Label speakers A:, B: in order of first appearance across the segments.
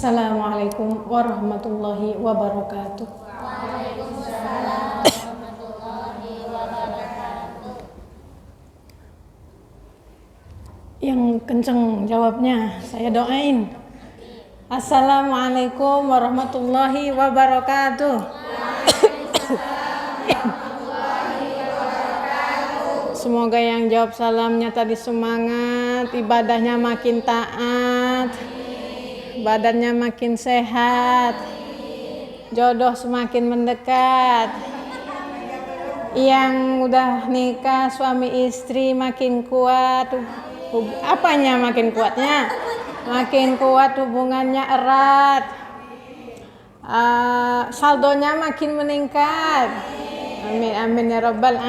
A: Assalamualaikum warahmatullahi wabarakatuh.
B: Waalaikumsalam warahmatullahi wabarakatuh.
A: Yang kenceng jawabnya, saya doain. Assalamualaikum warahmatullahi wabarakatuh. Semoga yang jawab salamnya tadi semangat, ibadahnya makin taat, badannya makin sehat, jodoh semakin mendekat. Yang udah nikah suami istri makin kuat, apanya makin kuatnya? Makin kuat, hubungannya erat, saldonya makin meningkat. Amin amin ya rabbal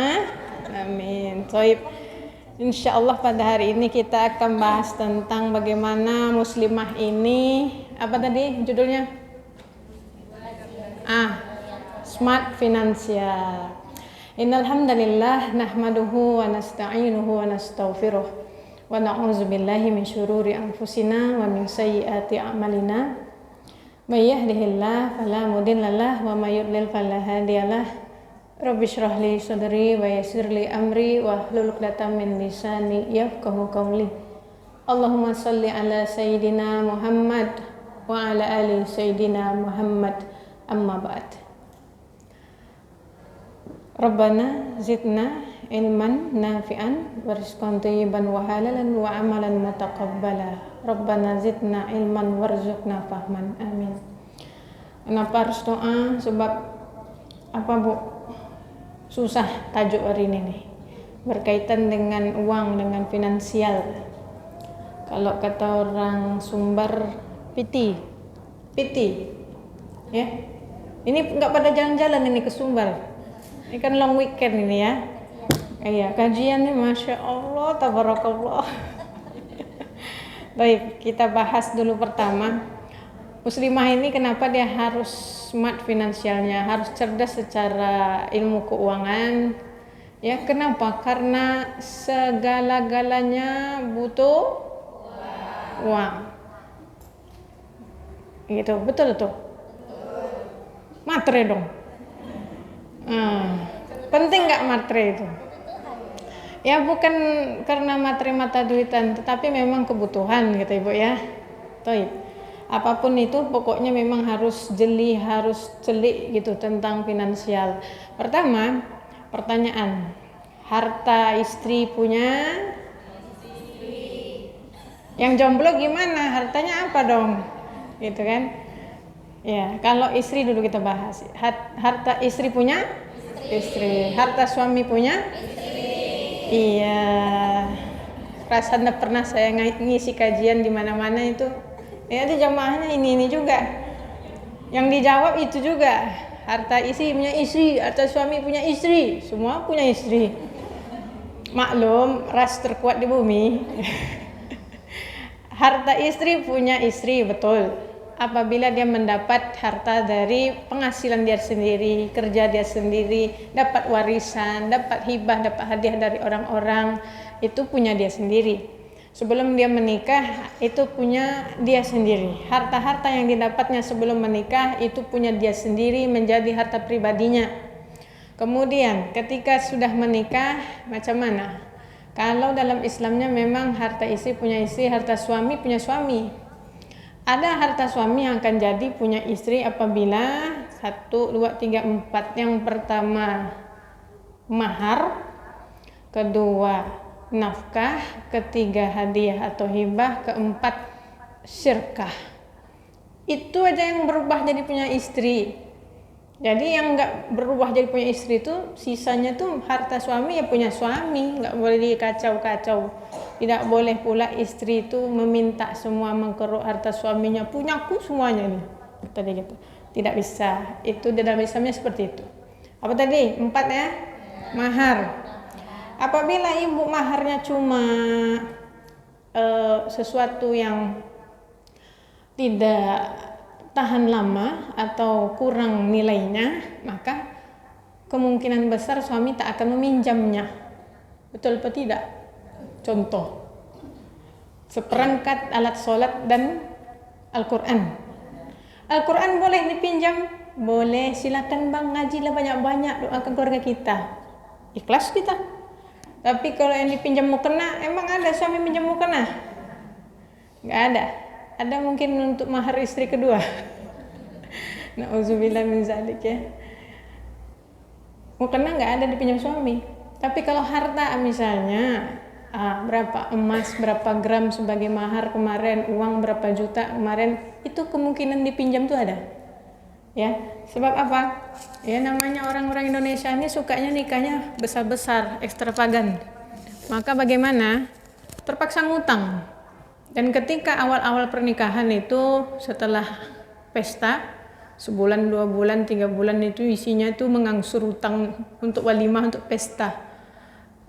A: amin. Baik. Insyaallah pada hari ini kita akan bahas tentang bagaimana muslimah ini, apa tadi judulnya? Smart finansial. Innal hamdalillah nahmaduhu wa nasta'inuhu wa nastaghfiruh wa na'udzu billahi min syururi anfusina wa min sayyiati a'malina. May yahdihillahu fala mudhillalah wa may yudlil fala hadiyalah. Rabbi shrah li sadri wa yassir li amri wa hlul 'uqdatam min lisani yafqahu qawli. Allahumma shalli ala sayyidina Muhammad wa ala ali sayyidina Muhammad. Amma ba'd. Rabbana zidna ilman nafi'an wa rizqan thayyiban wa halalan wa amalan mutaqabbala. Rabbana zidna ilman warzuqna fahman. Amin. Kenapa harus doa? Sebab apa Bu? Susah tajuk hari ini nih, berkaitan dengan uang, dengan finansial. Kalau kata orang Sumbar, piti ya, ini nggak pada jalan-jalan ini ke Sumbar, ini kan long weekend ini ya. Iya, kajiannya Masya Allah, tabarakallah. Baik, kita bahas dulu pertama, muslimah ini kenapa dia harus smart finansialnya, harus cerdas secara ilmu keuangan. Ya, kenapa? Karena segala-galanya butuh uang. Gitu, betul tuh. Matre dong. Penting nggak matre itu? Ya bukan karena matre mata duitan, tetapi memang kebutuhan gitu Ibu ya. Toib. Apapun itu pokoknya memang harus jeli, harus celik gitu tentang finansial. Pertama, pertanyaan, harta istri punya? Yang jomblo gimana? Hartanya apa dong? Gitu kan? Ya, kalau istri dulu kita bahas. Harta istri punya? Istri. Harta suami punya? Iya. Rasanya pernah saya ngisi kajian di mana-mana itu. Ya, di jamaahnya ini juga. Yang dijawab itu juga. Harta istri punya istri, harta suami punya istri, semua punya istri. Maklum, ras terkuat di bumi. Harta istri punya istri, betul. Apabila dia mendapat harta dari penghasilan dia sendiri, kerja dia sendiri, dapat warisan, dapat hibah, dapat hadiah dari orang-orang, itu punya dia sendiri. Sebelum dia menikah, itu punya dia sendiri. Harta-harta yang didapatnya sebelum menikah, itu punya dia sendiri, menjadi harta pribadinya. Kemudian, ketika sudah menikah, macam mana? Kalau dalam Islamnya memang harta istri punya istri, harta suami punya suami. Ada harta suami yang akan jadi punya istri apabila 1, 2, 3, 4. Yang pertama, mahar. Kedua, nafkah. Ketiga, hadiah atau hibah. Keempat, syirkah. Itu aja yang berubah jadi punya istri. Jadi yang nggak berubah jadi punya istri itu sisanya tuh harta suami ya punya suami, nggak boleh dikacau-kacau. Tidak boleh pula istri itu meminta semua mengkeruk harta suaminya, punyaku semuanya nih. Tadi gitu. Tidak bisa. Itu dalam Islamnya seperti itu. Apa tadi? 4 ya? Mahar. Apabila ibu maharnya cuma sesuatu yang tidak tahan lama atau kurang nilainya, maka kemungkinan besar suami tak akan meminjamnya. Betul atau tidak? Contoh, seperangkat alat sholat dan Al-Quran. Al-Quran boleh dipinjam? Boleh, silakan bang, ngajilah banyak-banyak, doakan keluarga kita. Ikhlas kita. Tapi kalau yang dipinjam mukena, emang ada suami pinjam mukena? Nggak ada. Ada mungkin untuk mahar istri kedua. Nauzubillah min zalik ya. Mukena nggak ada dipinjam suami. Tapi kalau harta misalnya, berapa emas, berapa gram sebagai mahar kemarin, uang berapa juta kemarin, itu kemungkinan dipinjam tuh ada. Ya, sebab apa? Ya namanya orang-orang Indonesia ini sukanya nikahnya besar-besar, ekstravagan. Maka bagaimana? Terpaksa ngutang. Dan ketika awal-awal pernikahan itu setelah pesta, sebulan, 2 bulan, 3 bulan itu isinya itu mengangsur utang untuk walimah, untuk pesta.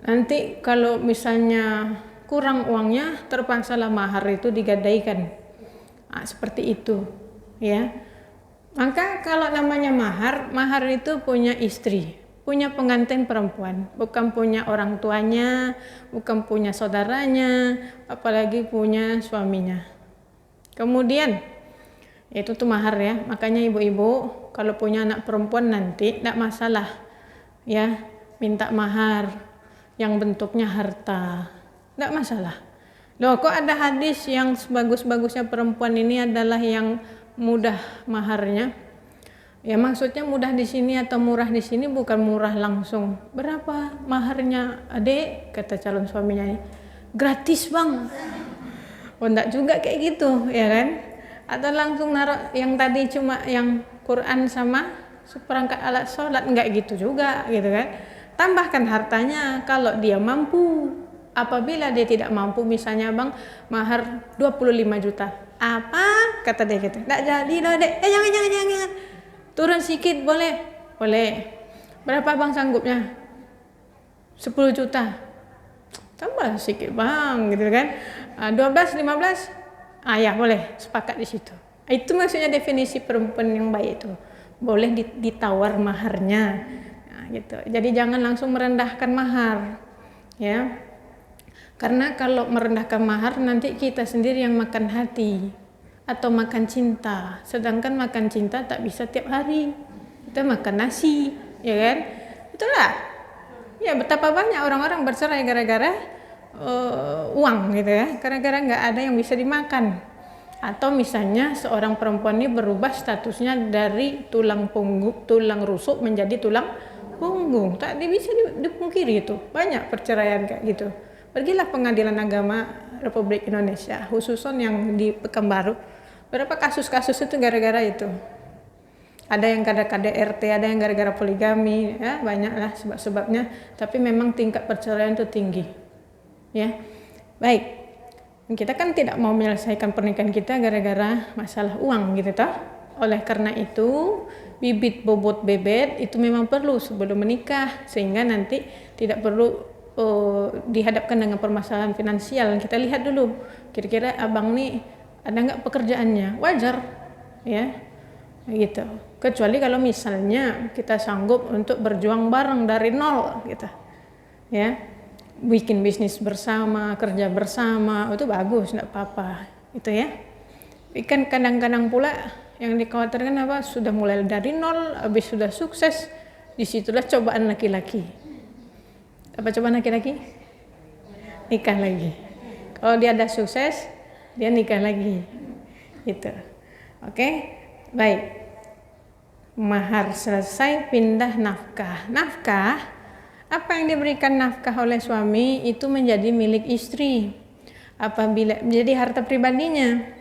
A: Nanti kalau misalnya kurang uangnya, terpaksalah mahar itu digadaikan. Seperti itu, ya. Maka kalau namanya mahar, mahar itu punya istri, punya pengantin perempuan, bukan punya orang tuanya, bukan punya saudaranya, apalagi punya suaminya. Kemudian itu tuh mahar ya. Makanya ibu-ibu kalau punya anak perempuan nanti tidak masalah ya, minta mahar yang bentuknya harta, tidak masalah. Loh, kok ada hadis yang sebagus-bagusnya perempuan ini adalah yang mudah maharnya? Ya maksudnya mudah di sini atau murah di sini bukan murah langsung. Berapa maharnya, Adek? Kata calon suaminya ini. Gratis bang. Oh enggak juga kayak gitu ya kan? Atau langsung naruh yang tadi cuma yang Quran sama seperangkat alat sholat, enggak gitu juga gitu kan? Tambahkan hartanya kalau dia mampu. Apabila dia tidak mampu, misalnya bang mahar 25 juta. Apa? Kata dia gitu. Enggak jadi loh dek. Jangan. Turun sedikit boleh? Boleh. Berapa bang sanggupnya? 10 juta. Tambah sedikit bang gitu kan. 12, 15. Ya boleh, sepakat di situ. Itu maksudnya definisi perempuan yang baik itu. Boleh ditawar maharnya. Gitu. Jadi jangan langsung merendahkan mahar. Ya. Karena kalau merendahkan mahar nanti kita sendiri yang makan hati atau makan cinta. Sedangkan makan cinta tak bisa tiap hari. Kita makan nasi, ya kan? Itulah. Ya betapa banyak orang-orang bercerai gara-gara uang gitu ya. Gara-gara nggak ada yang bisa dimakan. Atau misalnya seorang perempuan ini berubah statusnya dari tulang rusuk menjadi tulang punggung. Tak bisa dipungkiri itu. Banyak perceraian kayak gitu. Pergilah Pengadilan Agama Republik Indonesia, khususon yang di Pekanbaru. Berapa kasus-kasus itu gara-gara itu. Ada yang gara-gara RT, ada yang gara-gara poligami, ya banyaklah sebab-sebabnya. Tapi memang tingkat perceraian itu tinggi. Ya, baik. Kita kan tidak mau menyelesaikan pernikahan kita gara-gara masalah uang gitu toh. Oleh karena itu, bibit bobot bebet itu memang perlu sebelum menikah sehingga nanti tidak perlu dihadapkan dengan permasalahan finansial. Kita lihat dulu kira-kira abang nih ada nggak pekerjaannya, wajar ya gitu. Kecuali kalau misalnya kita sanggup untuk berjuang bareng dari nol gitu ya, bikin bisnis bersama, kerja bersama, itu bagus, nggak apa-apa itu ya. Ikan kadang-kadang pula yang dikhawatirkan apa, sudah mulai dari nol, habis sudah sukses, disitulah cobaan laki-laki. Apa cobaan laki-laki? Nikah lagi. Kalau dia ada sukses, dia nikah lagi. Gitu. Oke? Baik. Mahar selesai, pindah nafkah. Nafkah, apa yang diberikan nafkah oleh suami itu menjadi milik istri. Apabila menjadi harta pribadinya.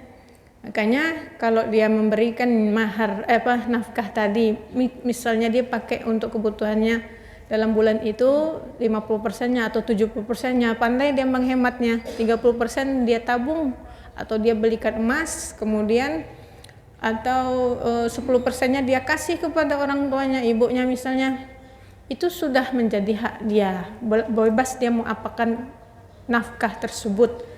A: Makanya kalau dia memberikan mahar nafkah tadi, misalnya dia pakai untuk kebutuhannya dalam bulan itu 50%-nya atau 70%-nya, pandai dia menghematnya. 30% dia tabung atau dia belikan emas, kemudian atau 10%-nya dia kasih kepada orang tuanya, ibunya misalnya. Itu sudah menjadi hak dia. Bebas dia mau apakan nafkah tersebut.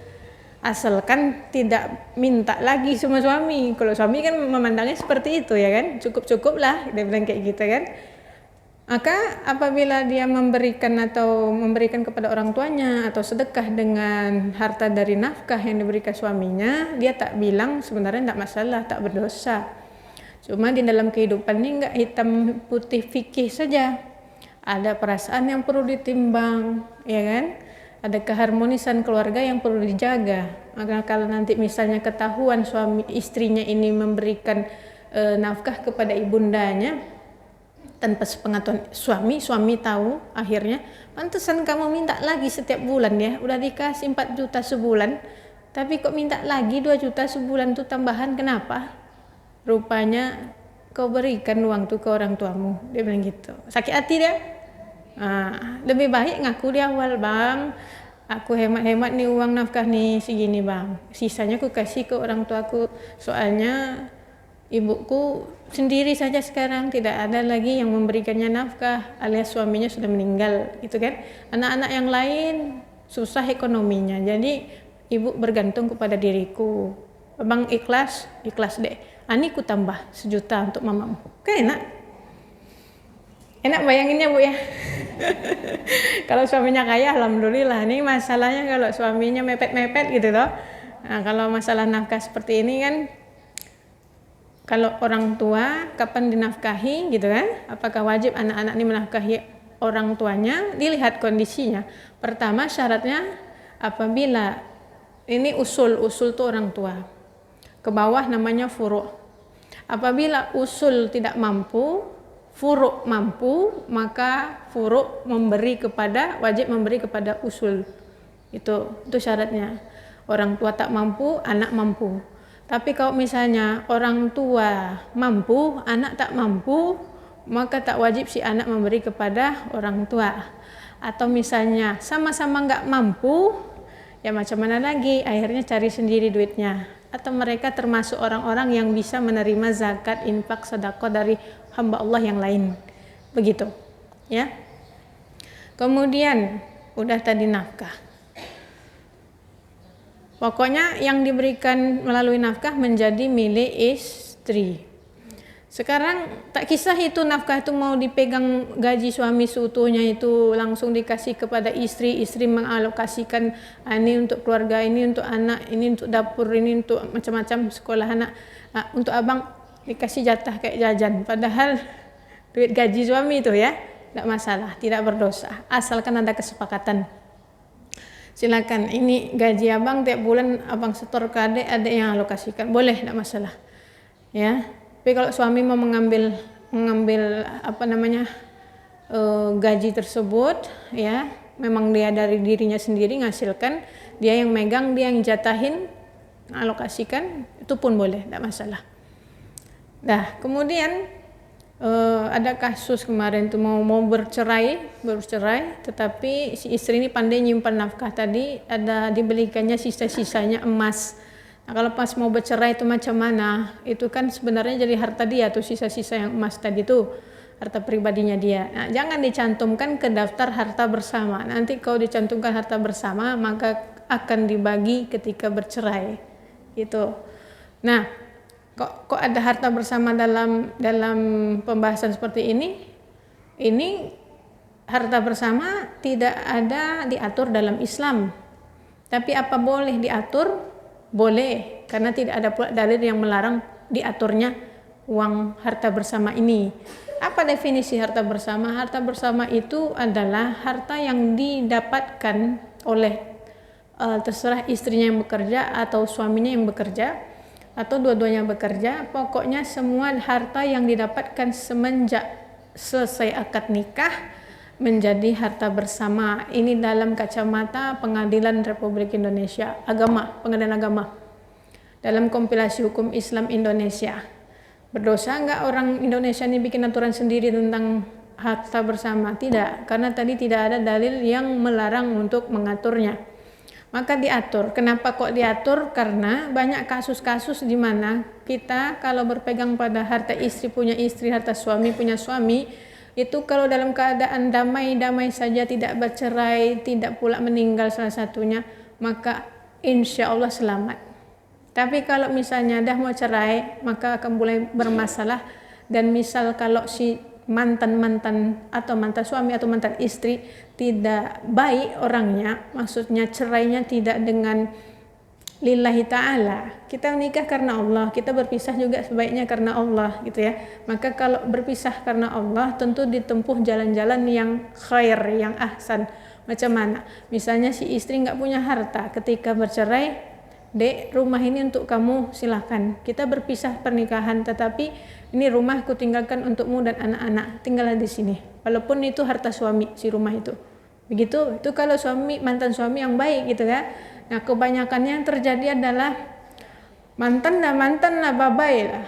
A: Asalkan tidak minta lagi sama suami. Kalau suami kan memandangnya seperti itu ya kan, cukup-cukup lah dia bilang kayak gitu kan. Maka apabila dia memberikan kepada orang tuanya atau sedekah dengan harta dari nafkah yang diberikan suaminya, dia tak bilang sebenarnya tidak masalah, tak berdosa. Cuma di dalam kehidupan ini nggak hitam putih fikih saja. Ada perasaan yang perlu ditimbang, ya kan? Ada keharmonisan keluarga yang perlu dijaga. Maka kalau nanti misalnya ketahuan suami istrinya ini memberikan nafkah kepada ibundanya tanpa sepengetahuan suami tahu, akhirnya pantesan kamu minta lagi setiap bulan ya, udah dikasih 4 juta sebulan tapi kok minta lagi 2 juta sebulan tuh tambahan, kenapa? Rupanya kau berikan uang tuh ke orang tuamu, dia bilang gitu. Sakit hati dia. Lebih baik ngaku di awal, bang, aku hemat-hemat nih uang nafkah nih segini bang, sisanya aku kasih ke orang tuaku, soalnya ibuku sendiri saja sekarang, tidak ada lagi yang memberikannya nafkah alias suaminya sudah meninggal gitu kan. Anak-anak yang lain susah ekonominya, jadi ibu bergantung kepada diriku. Bang ikhlas deh, ani ku tambah 1 juta untuk mamamu. Kan enak bayanginnya bu ya. Kalau suaminya kaya alhamdulillah. Ini masalahnya kalau suaminya mepet-mepet gitu loh. Nah, kalau masalah nafkah seperti ini kan, kalau orang tua kapan dinafkahi gitu kan, apakah wajib anak-anak ini menafkahi orang tuanya, dilihat kondisinya. Pertama syaratnya apabila ini usul tuh orang tua, ke bawah namanya furu'. Apabila usul tidak mampu, furu' mampu, maka furu' wajib memberi kepada usul. Itu syaratnya. Orang tua tak mampu, anak mampu. Tapi kalau misalnya orang tua mampu, anak tak mampu, maka tak wajib si anak memberi kepada orang tua. Atau misalnya sama-sama nggak mampu, ya macam mana lagi, akhirnya cari sendiri duitnya. Atau mereka termasuk orang-orang yang bisa menerima zakat, infak, sedekah dari hamba Allah yang lain. Begitu, ya. Kemudian udah tadi nafkah. Pokoknya yang diberikan melalui nafkah menjadi milik istri. Sekarang tak kisah itu nafkah itu mau dipegang gaji suami seutuhnya itu langsung dikasih kepada istri mengalokasikan ini untuk keluarga, ini untuk anak, ini untuk dapur, ini untuk macam-macam sekolah anak. Untuk abang dikasih jatah kayak jajan, padahal duit gaji suami itu ya, tidak masalah, tidak berdosa, asalkan ada kesepakatan. Silakan, ini gaji abang tiap bulan abang setor ke adik yang alokasikan, boleh, tidak masalah, ya. Tapi kalau suami mau mengambil gaji tersebut, ya, memang dia dari dirinya sendiri ngasilkan, dia yang megang, dia yang jatahin, alokasikan, itu pun boleh, tidak masalah. Nah, kemudian ada kasus kemarin tuh mau bercerai, tetapi si istri ini pandai nyimpan nafkah tadi, ada dibelikannya sisa-sisanya emas. Nah, kalau pas mau bercerai itu macam mana? Itu kan sebenarnya jadi harta dia tuh, sisa-sisa yang emas tadi tuh, harta pribadinya dia. Nah, jangan dicantumkan ke daftar harta bersama. Nanti kalau dicantumkan harta bersama, maka akan dibagi ketika bercerai. Gitu. Nah, kok ada harta bersama dalam pembahasan seperti ini? Ini harta bersama tidak ada diatur dalam Islam. Tapi apa boleh diatur? Boleh, karena tidak ada pula dalil yang melarang diaturnya uang harta bersama ini. Apa definisi harta bersama? Harta bersama itu adalah harta yang didapatkan oleh terserah istrinya yang bekerja atau suaminya yang bekerja, atau dua-duanya bekerja, pokoknya semua harta yang didapatkan semenjak selesai akad nikah menjadi harta bersama. Ini dalam kacamata Pengadilan Republik Indonesia, Pengadilan Agama. Dalam kompilasi hukum Islam Indonesia. Berdosa enggak orang Indonesia ini bikin aturan sendiri tentang harta bersama? Tidak, karena tadi tidak ada dalil yang melarang untuk mengaturnya. Maka diatur. Kenapa kok diatur? Karena banyak kasus-kasus di mana kita kalau berpegang pada harta istri punya istri, harta suami punya suami, itu kalau dalam keadaan damai saja, tidak bercerai, tidak pula meninggal salah satunya, maka insya Allah selamat. Tapi kalau misalnya dah mau cerai, maka akan mulai bermasalah. Dan misal kalau si mantan atau mantan suami atau mantan istri tidak baik orangnya, maksudnya cerainya tidak dengan lillahi ta'ala. Kita menikah karena Allah, kita berpisah juga sebaiknya karena Allah gitu ya. Maka kalau berpisah karena Allah tentu ditempuh jalan-jalan yang khair, yang ahsan. Macam mana? Misalnya si istri nggak punya harta, ketika bercerai, dek, rumah ini untuk kamu, silakan. Kita berpisah pernikahan, tetapi ini rumah aku tinggalkan untukmu dan anak-anak, tinggallah di sini. Walaupun itu harta suami, si rumah itu. Begitu, itu kalau suami, mantan suami yang baik gitu ya. Nah kebanyakannya yang terjadi adalah mantan lah babai lah.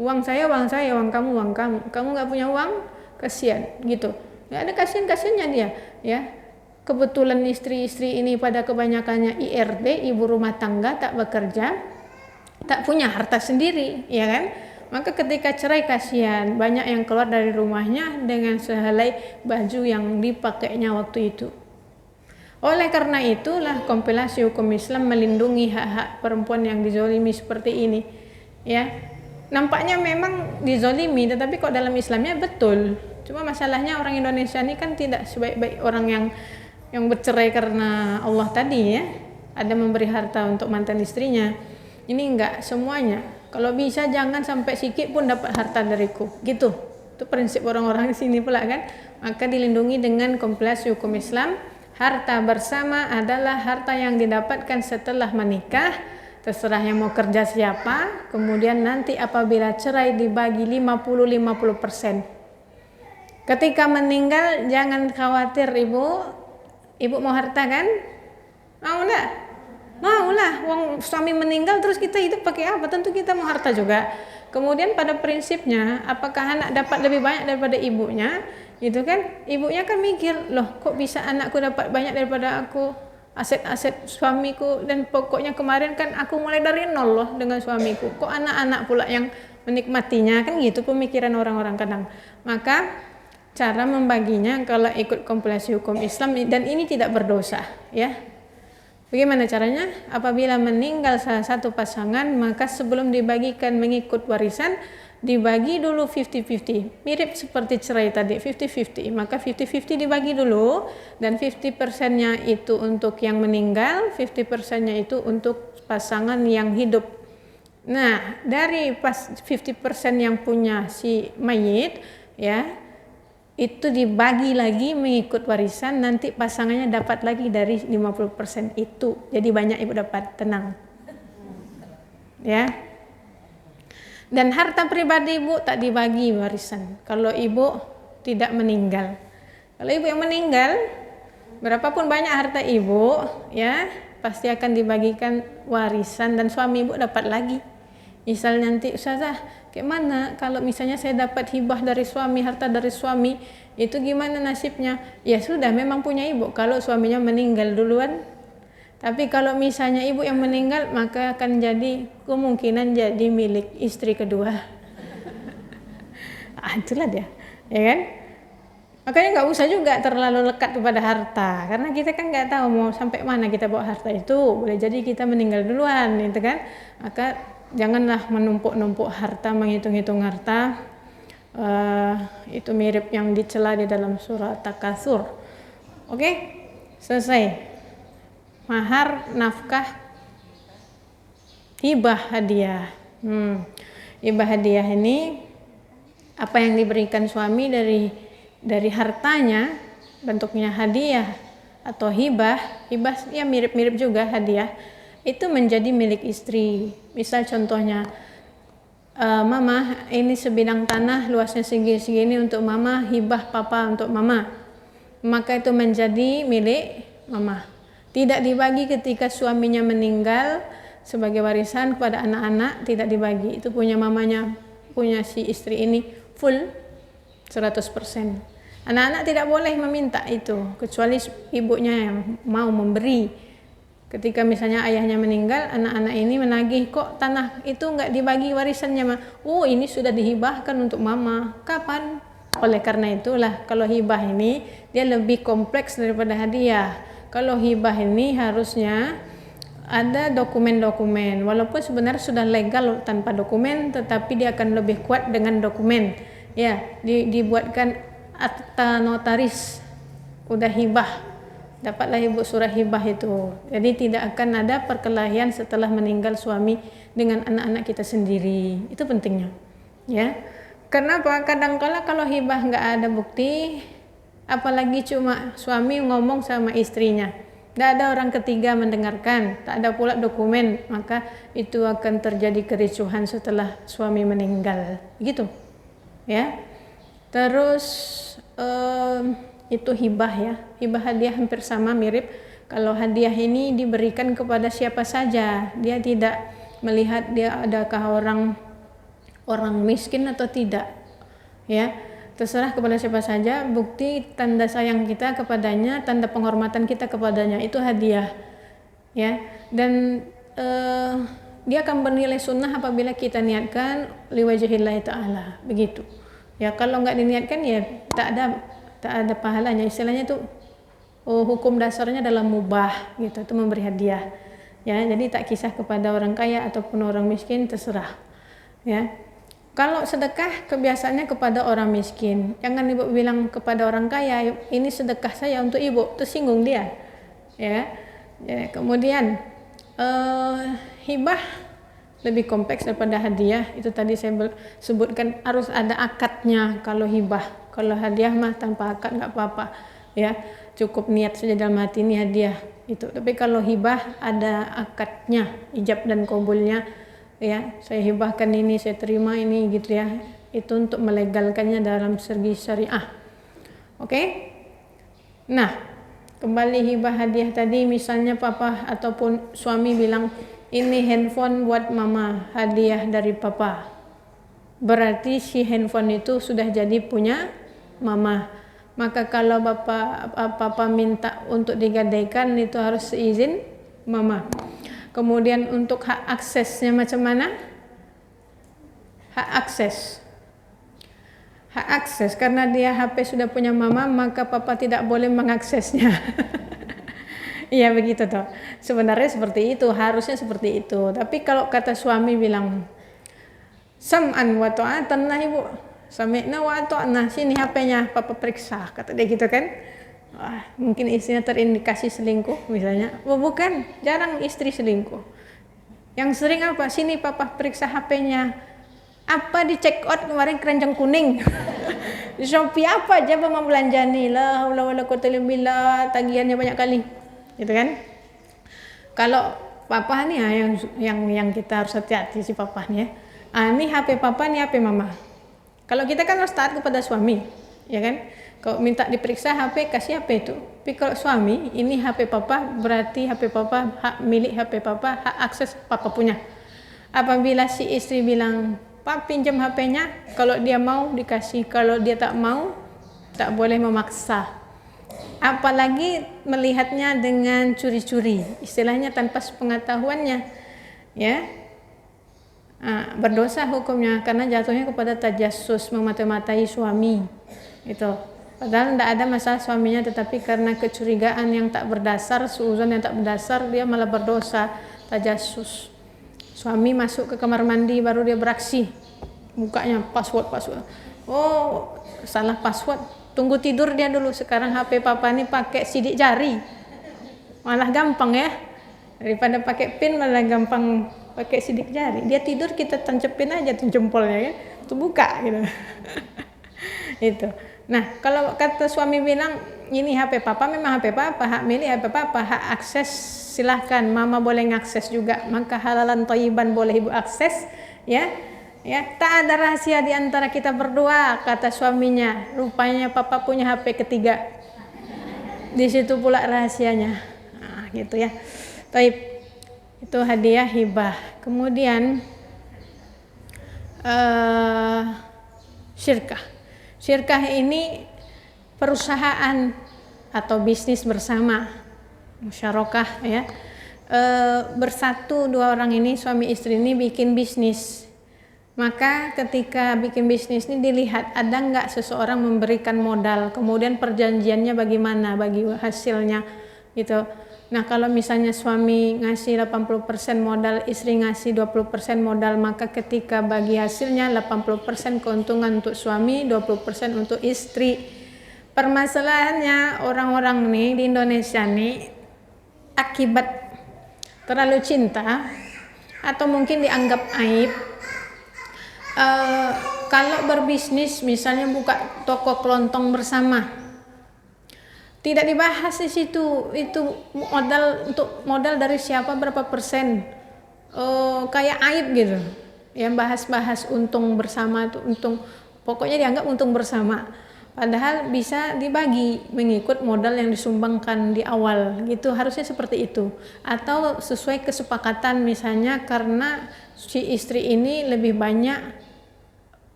A: Uang saya, uang kamu, Kamu nggak punya uang, kasihan gitu. Nggak ada kasihan-kasihannya dia, ya. Kebetulan istri-istri ini pada kebanyakannya IRD, ibu rumah tangga, tak bekerja, tak punya harta sendiri, ya kan? Maka ketika cerai kasihan, banyak yang keluar dari rumahnya dengan sehelai baju yang dipakainya waktu itu. Oleh karena itulah kompilasi hukum Islam melindungi hak-hak perempuan yang dizolimi seperti ini, ya. Nampaknya memang dizolimi, tetapi kok dalam Islamnya betul. Cuma masalahnya orang Indonesia ini kan tidak sebaik-baik orang yang bercerai karena Allah tadi, ya. Ada memberi harta untuk mantan istrinya. Ini enggak semuanya. Kalau bisa jangan sampai sikit pun dapat harta dariku, gitu. Itu prinsip orang-orang di sini pula kan. Maka dilindungi dengan kompilasi hukum Islam. Harta bersama adalah harta yang didapatkan setelah menikah. Terserah yang mau kerja siapa. Kemudian nanti apabila cerai dibagi 50-50%. Ketika meninggal jangan khawatir ibu. Ibu mau harta kan? Mau enggak? Mau lah. Wong suami meninggal terus kita hidup pakai apa? Tentu kita mau harta juga. Kemudian pada prinsipnya, apakah anak dapat lebih banyak daripada ibunya? Gitu kan? Ibunya kan mikir, loh kok bisa anakku dapat banyak daripada aku? Aset-aset suamiku, dan pokoknya kemarin kan aku mulai dari nol loh dengan suamiku. Kok anak-anak pula yang menikmatinya? Kan gitu pemikiran orang-orang kadang. Maka cara membaginya kalau ikut kompilasi hukum Islam, dan ini tidak berdosa, ya. Bagaimana caranya? Apabila meninggal salah satu pasangan, maka sebelum dibagikan mengikut warisan, dibagi dulu 50-50. Mirip seperti cerai tadi, 50-50. Maka 50-50 dibagi dulu, dan 50%-nya itu untuk yang meninggal, 50%-nya itu untuk pasangan yang hidup. Nah, dari 50% yang punya si mayit, ya, itu dibagi lagi mengikut warisan, nanti pasangannya dapat lagi dari 50% itu. Jadi banyak ibu dapat, tenang. Ya. Dan harta pribadi ibu tak dibagi warisan kalau ibu tidak meninggal. Kalau ibu yang meninggal, berapapun banyak harta ibu, ya, pasti akan dibagikan warisan dan suami ibu dapat lagi. Misal nanti, Ustazah, kayak mana kalau misalnya saya dapat hibah dari suami, harta dari suami, itu gimana nasibnya? Ya sudah, memang punya ibu kalau suaminya meninggal duluan. Tapi kalau misalnya ibu yang meninggal, maka akan jadi kemungkinan jadi milik istri kedua. Itulah dia, ya kan? Makanya nggak usah juga terlalu lekat kepada harta, karena kita kan nggak tahu mau sampai mana kita bawa harta itu. Boleh jadi kita meninggal duluan, gitu kan? Maka janganlah menumpuk-numpuk harta, menghitung-hitung harta. Itu mirip yang dicela di dalam surah Takatsur. Oke, selesai. Mahar, nafkah, hibah, hadiah. Hibah hadiah ini apa yang diberikan suami dari hartanya, bentuknya hadiah atau hibah. Hibah ya mirip-mirip juga hadiah. Itu menjadi milik istri. Misal contohnya, Mama, ini sebidang tanah luasnya segini untuk Mama, hibah Papa untuk Mama. Maka itu menjadi milik Mama. Tidak dibagi ketika suaminya meninggal sebagai warisan kepada anak-anak, tidak dibagi. Itu punya mamanya, punya si istri ini full 100%. Anak-anak tidak boleh meminta itu, kecuali ibunya yang mau memberi. Ketika misalnya ayahnya meninggal, anak-anak ini menagih, kok tanah itu nggak dibagi warisannya, Ma? Oh, ini sudah dihibahkan untuk Mama. Kapan? Oleh karena itulah, kalau hibah ini dia lebih kompleks daripada hadiah. Kalau hibah ini harusnya ada dokumen-dokumen. Walaupun sebenarnya sudah legal tanpa dokumen, tetapi dia akan lebih kuat dengan dokumen. Ya, dibuatkan akta notaris, udah hibah. dapatlah ibu surah hibah itu. Jadi tidak akan ada perkelahian setelah meninggal suami dengan anak-anak kita sendiri. Itu pentingnya, ya. Kenapa? Kadangkala kalau hibah nggak ada bukti, apalagi cuma suami ngomong sama istrinya, tidak ada orang ketiga mendengarkan, tak ada pula dokumen, maka itu akan terjadi kericuhan setelah suami meninggal, gitu, ya. Terus itu hibah, ya. Hibah hadiah hampir sama, mirip. Kalau hadiah ini diberikan kepada siapa saja, dia tidak melihat dia adakah orang miskin atau tidak, ya. Terserah kepada siapa saja. Bukti tanda sayang kita kepadanya, tanda penghormatan kita kepadanya, itu hadiah, ya. Dan dia akan bernilai sunnah apabila kita niatkan liwajhillahi ta'ala, begitu, ya. Kalau nggak diniatkan, ya tak ada pahalanya. Istilahnya itu hukum dasarnya dalam mubah, gitu, itu memberi hadiah, ya. Jadi tak kisah kepada orang kaya ataupun orang miskin, terserah, ya. Kalau sedekah kebiasaannya kepada orang miskin. Jangan ibu bilang kepada orang kaya, ini sedekah saya untuk ibu, tersinggung dia, ya. Ya, kemudian hibah lebih kompleks daripada hadiah. Itu tadi saya sebutkan, harus ada akadnya kalau hibah. Kalau hadiah mah tanpa akad nggak apa-apa, ya. Cukup niat saja dalam hati, ini hadiah itu. Tapi kalau hibah ada akadnya, ijab dan kabulnya, ya. Saya hibahkan ini, saya terima ini, gitu, ya. Itu untuk melegalkannya dalam segi syariah. Oke? Nah, kembali hibah hadiah tadi, misalnya papa ataupun suami bilang, ini handphone buat mama, hadiah dari papa. Berarti si handphone itu sudah jadi punya mama. Maka kalau papa minta untuk digadaikan, itu harus seizin mama. Kemudian untuk hak aksesnya macam mana? Hak akses karena dia HP sudah punya mama, maka papa tidak boleh mengaksesnya. Iya begitu toh. Sebenarnya seperti itu, harusnya seperti itu. Tapi kalau kata suami bilang, sam'an wa ta'atan, nah ibu, sami'na wa ta'na, sini HP-nya, papa periksa, kata dia gitu kan. Mungkin istrinya terindikasi selingkuh misalnya. Bukan, jarang istri selingkuh. Yang sering apa? Sini papa periksa HP-nya. Apa di check out kemarin keranjang kuning. Di Shopee apa aja mama belanja nih, la haula wala quwwata illa billah, tagihannya banyak kali. Gitu kan? Kalau papa nih, yang kita harus hati-hati si papa nih, ya. Ini HP papa, nih HP mama. Kalau kita kan harus taat kepada suami, ya kan? Kalau minta diperiksa HP, kasih HP itu. Tapi kalau suami, ini HP papa, berarti HP papa, hak milik HP papa, hak akses papa punya. Apabila si istri bilang, Pak pinjam HP-nya, kalau dia mau dikasih, kalau dia tak mau, tak boleh memaksa. Apalagi melihatnya dengan curi-curi, istilahnya tanpa sepengetahuannya, ya. Berdosa hukumnya karena jatuhnya kepada tajassus, memata-matai suami, itu. Padahal tidak ada masalah suaminya, tetapi karena kecurigaan yang tak berdasar, suuzon yang tak berdasar, dia malah berdosa tajassus. Suami masuk ke kamar mandi baru dia beraksi, bukanya password. Oh, salah password. Tunggu tidur dia dulu. Sekarang HP papa ini pakai sidik jari, malah gampang, ya. Daripada pakai pin malah gampang pakai sidik jari. Dia tidur kita tancepin aja tuh jempolnya, ya. Tuh buka gitu. Itu. Nah, kalau kata suami bilang ini HP papa, memang HP papa, hak milik HP papa, hak akses silahkan, mama boleh ngakses juga, maka halalan thayyiban boleh ibu akses, ya. Ya, tak ada rahasia di antara kita berdua, kata suaminya. Rupanya papa punya HP ketiga. Di situ pula rahasianya. Nah, gitu, ya. Taib. Itu hadiah hibah. Kemudian syirkah. Syirkah ini perusahaan atau bisnis bersama, musyarakah, ya. Bersatu dua orang ini, suami istri ini bikin bisnis. Maka ketika bikin bisnis ini dilihat ada nggak seseorang memberikan modal, kemudian perjanjiannya bagaimana bagi hasilnya, gitu. Nah, kalau misalnya suami ngasih 80% modal, istri ngasih 20% modal, maka ketika bagi hasilnya 80% keuntungan untuk suami, 20% untuk istri. Permasalahannya orang-orang nih di Indonesia nih akibat terlalu cinta atau mungkin dianggap aib, kalau berbisnis misalnya buka toko kelontong bersama, tidak dibahas di situ itu modal dari siapa berapa persen, kayak aib gitu. Yang bahas-bahas untung bersama tuh untung, pokoknya dianggap untung bersama. Padahal bisa dibagi mengikut modal yang disumbangkan di awal gitu, harusnya seperti itu. Atau sesuai kesepakatan misalnya karena si istri ini lebih banyak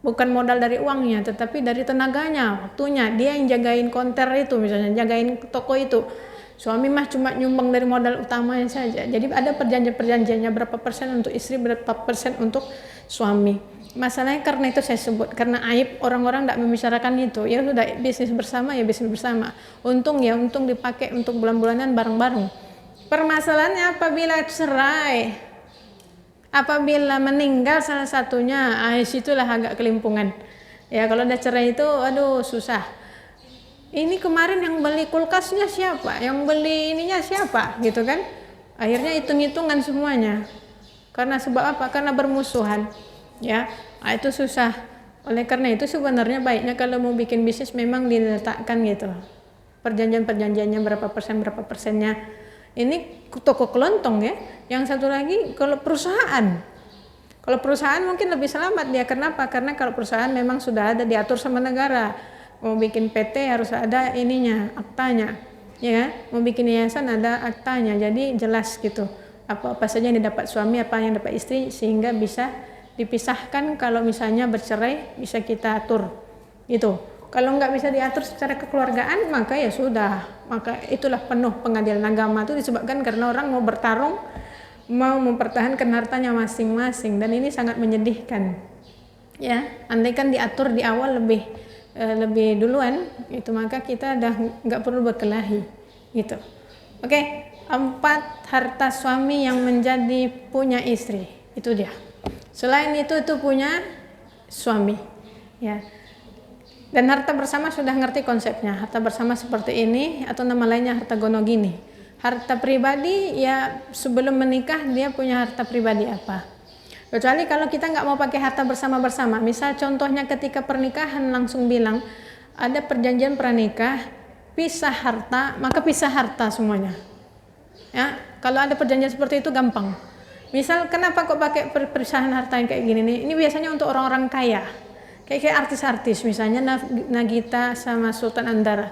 A: bukan modal dari uangnya tetapi dari tenaganya, waktunya, dia yang jagain konter itu misalnya, jagain toko itu. Suami mah cuma nyumbang dari modal utamanya saja. Jadi ada perjanjiannya berapa persen untuk istri, berapa persen untuk suami. Masalahnya karena itu saya sebut, karena aib orang-orang tidak membicarakan itu. Ya sudah, bisnis bersama ya bisnis bersama. Untung ya untung dipakai untuk bulan-bulanan bareng-bareng. Permasalahannya apabila cerai, apabila meninggal salah satunya, situlah agak kelimpungan. Ya kalau udah cerai itu, aduh susah. Ini kemarin yang beli kulkasnya siapa? Yang beli ininya siapa? Gitu kan? Akhirnya hitung-hitungan semuanya. Karena sebab apa? Karena bermusuhan. Ya, itu susah. Oleh karena itu sebenarnya baiknya kalau mau bikin bisnis memang diletakkan gitu. Perjanjiannya berapa persennya. Ini toko kelontong ya. Yang satu lagi kalau perusahaan. Kalau perusahaan mungkin lebih selamat dia. Kenapa? Karena kalau perusahaan memang sudah ada diatur sama negara. Mau bikin PT harus ada ininya, aktanya, ya. Mau bikin yayasan ada aktanya, jadi jelas gitu. Apa saja yang didapat suami, apa yang dapat istri, sehingga bisa dipisahkan. Kalau misalnya bercerai bisa kita atur, gitu. Kalau nggak bisa diatur secara kekeluargaan, maka ya sudah. Maka itulah penuh pengadilan agama itu disebabkan karena orang mau bertarung, mau mempertahankan hartanya masing-masing, dan ini sangat menyedihkan. Ya, andaikan diatur di awal lebih duluan itu, maka kita dah nggak perlu berkelahi gitu. Oke, 4 harta suami yang menjadi punya istri, itu dia. Selain itu punya suami ya. Dan harta bersama sudah ngerti konsepnya. Harta bersama seperti ini atau nama lainnya harta gonogini. Harta pribadi ya, sebelum menikah dia punya harta pribadi apa. Kecuali kalau kita nggak mau pakai harta bersama-bersama. Misal contohnya ketika pernikahan langsung bilang ada perjanjian pranikah, pisah harta, maka pisah harta semuanya. Ya, kalau ada perjanjian seperti itu gampang. Misal kenapa kok pakai perpisahan harta yang kayak gini nih? Ini biasanya untuk orang-orang kaya. Kayak artis-artis misalnya Nagita sama Sultan Andara.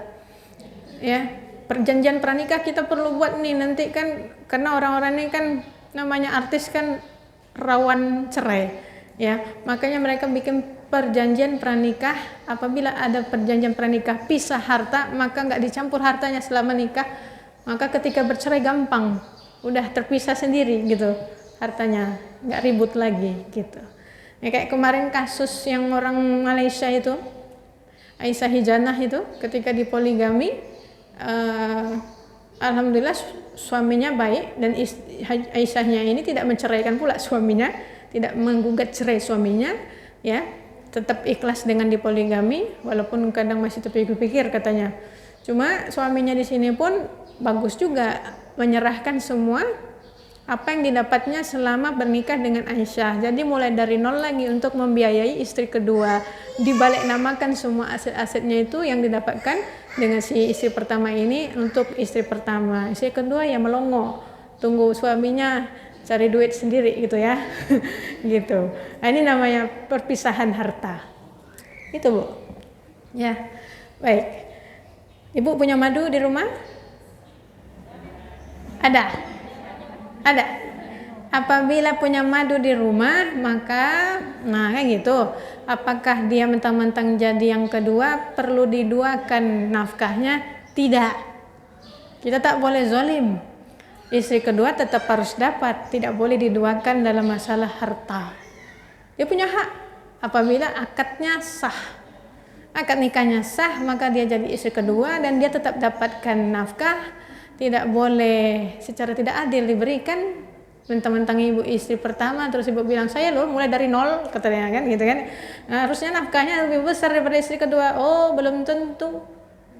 A: Ya, perjanjian pranikah kita perlu buat nih nanti kan, karena orang-orang ini kan namanya artis kan rawan cerai ya, makanya mereka bikin perjanjian pranikah. Apabila ada perjanjian pranikah pisah harta, maka nggak dicampur hartanya selama nikah, maka ketika bercerai gampang, udah terpisah sendiri gitu hartanya, nggak ribut lagi gitu ya. Kayak kemarin kasus yang orang Malaysia itu, Aisyah Hijanah itu, ketika dipoligami, alhamdulillah suaminya baik, dan Aisyahnya ini tidak menceraikan pula suaminya, tidak menggugat cerai suaminya ya, tetap ikhlas dengan dipoligami walaupun kadang masih terpikir-pikir katanya. Cuma suaminya di sini pun bagus juga, menyerahkan semua apa yang didapatnya selama bernikah dengan Aisyah. Jadi mulai dari nol lagi untuk membiayai istri kedua. Dibalik namakan semua aset-asetnya itu yang didapatkan dengan si istri pertama ini untuk istri pertama. Istri kedua ya melongo, tunggu suaminya cari duit sendiri gitu ya. Gitu. Nah, ini namanya perpisahan harta. Itu Bu. Ya. Baik. Ibu punya madu di rumah? Ada. Ada. Apabila punya madu di rumah, maka kayak gitu. Apakah dia mentang-mentang jadi yang kedua perlu diduakan nafkahnya? Tidak. Kita tak boleh zalim. Istri kedua tetap harus dapat, tidak boleh diduakan dalam masalah harta. Dia punya hak apabila akadnya sah. Akad nikahnya sah, maka dia jadi istri kedua dan dia tetap dapatkan nafkah. Tidak boleh secara tidak adil diberikan, mentang-mentang ibu istri pertama terus ibu bilang saya loh mulai dari nol katanya kan gitu kan. Nah, harusnya nafkahnya lebih besar daripada istri kedua. Oh, belum tentu.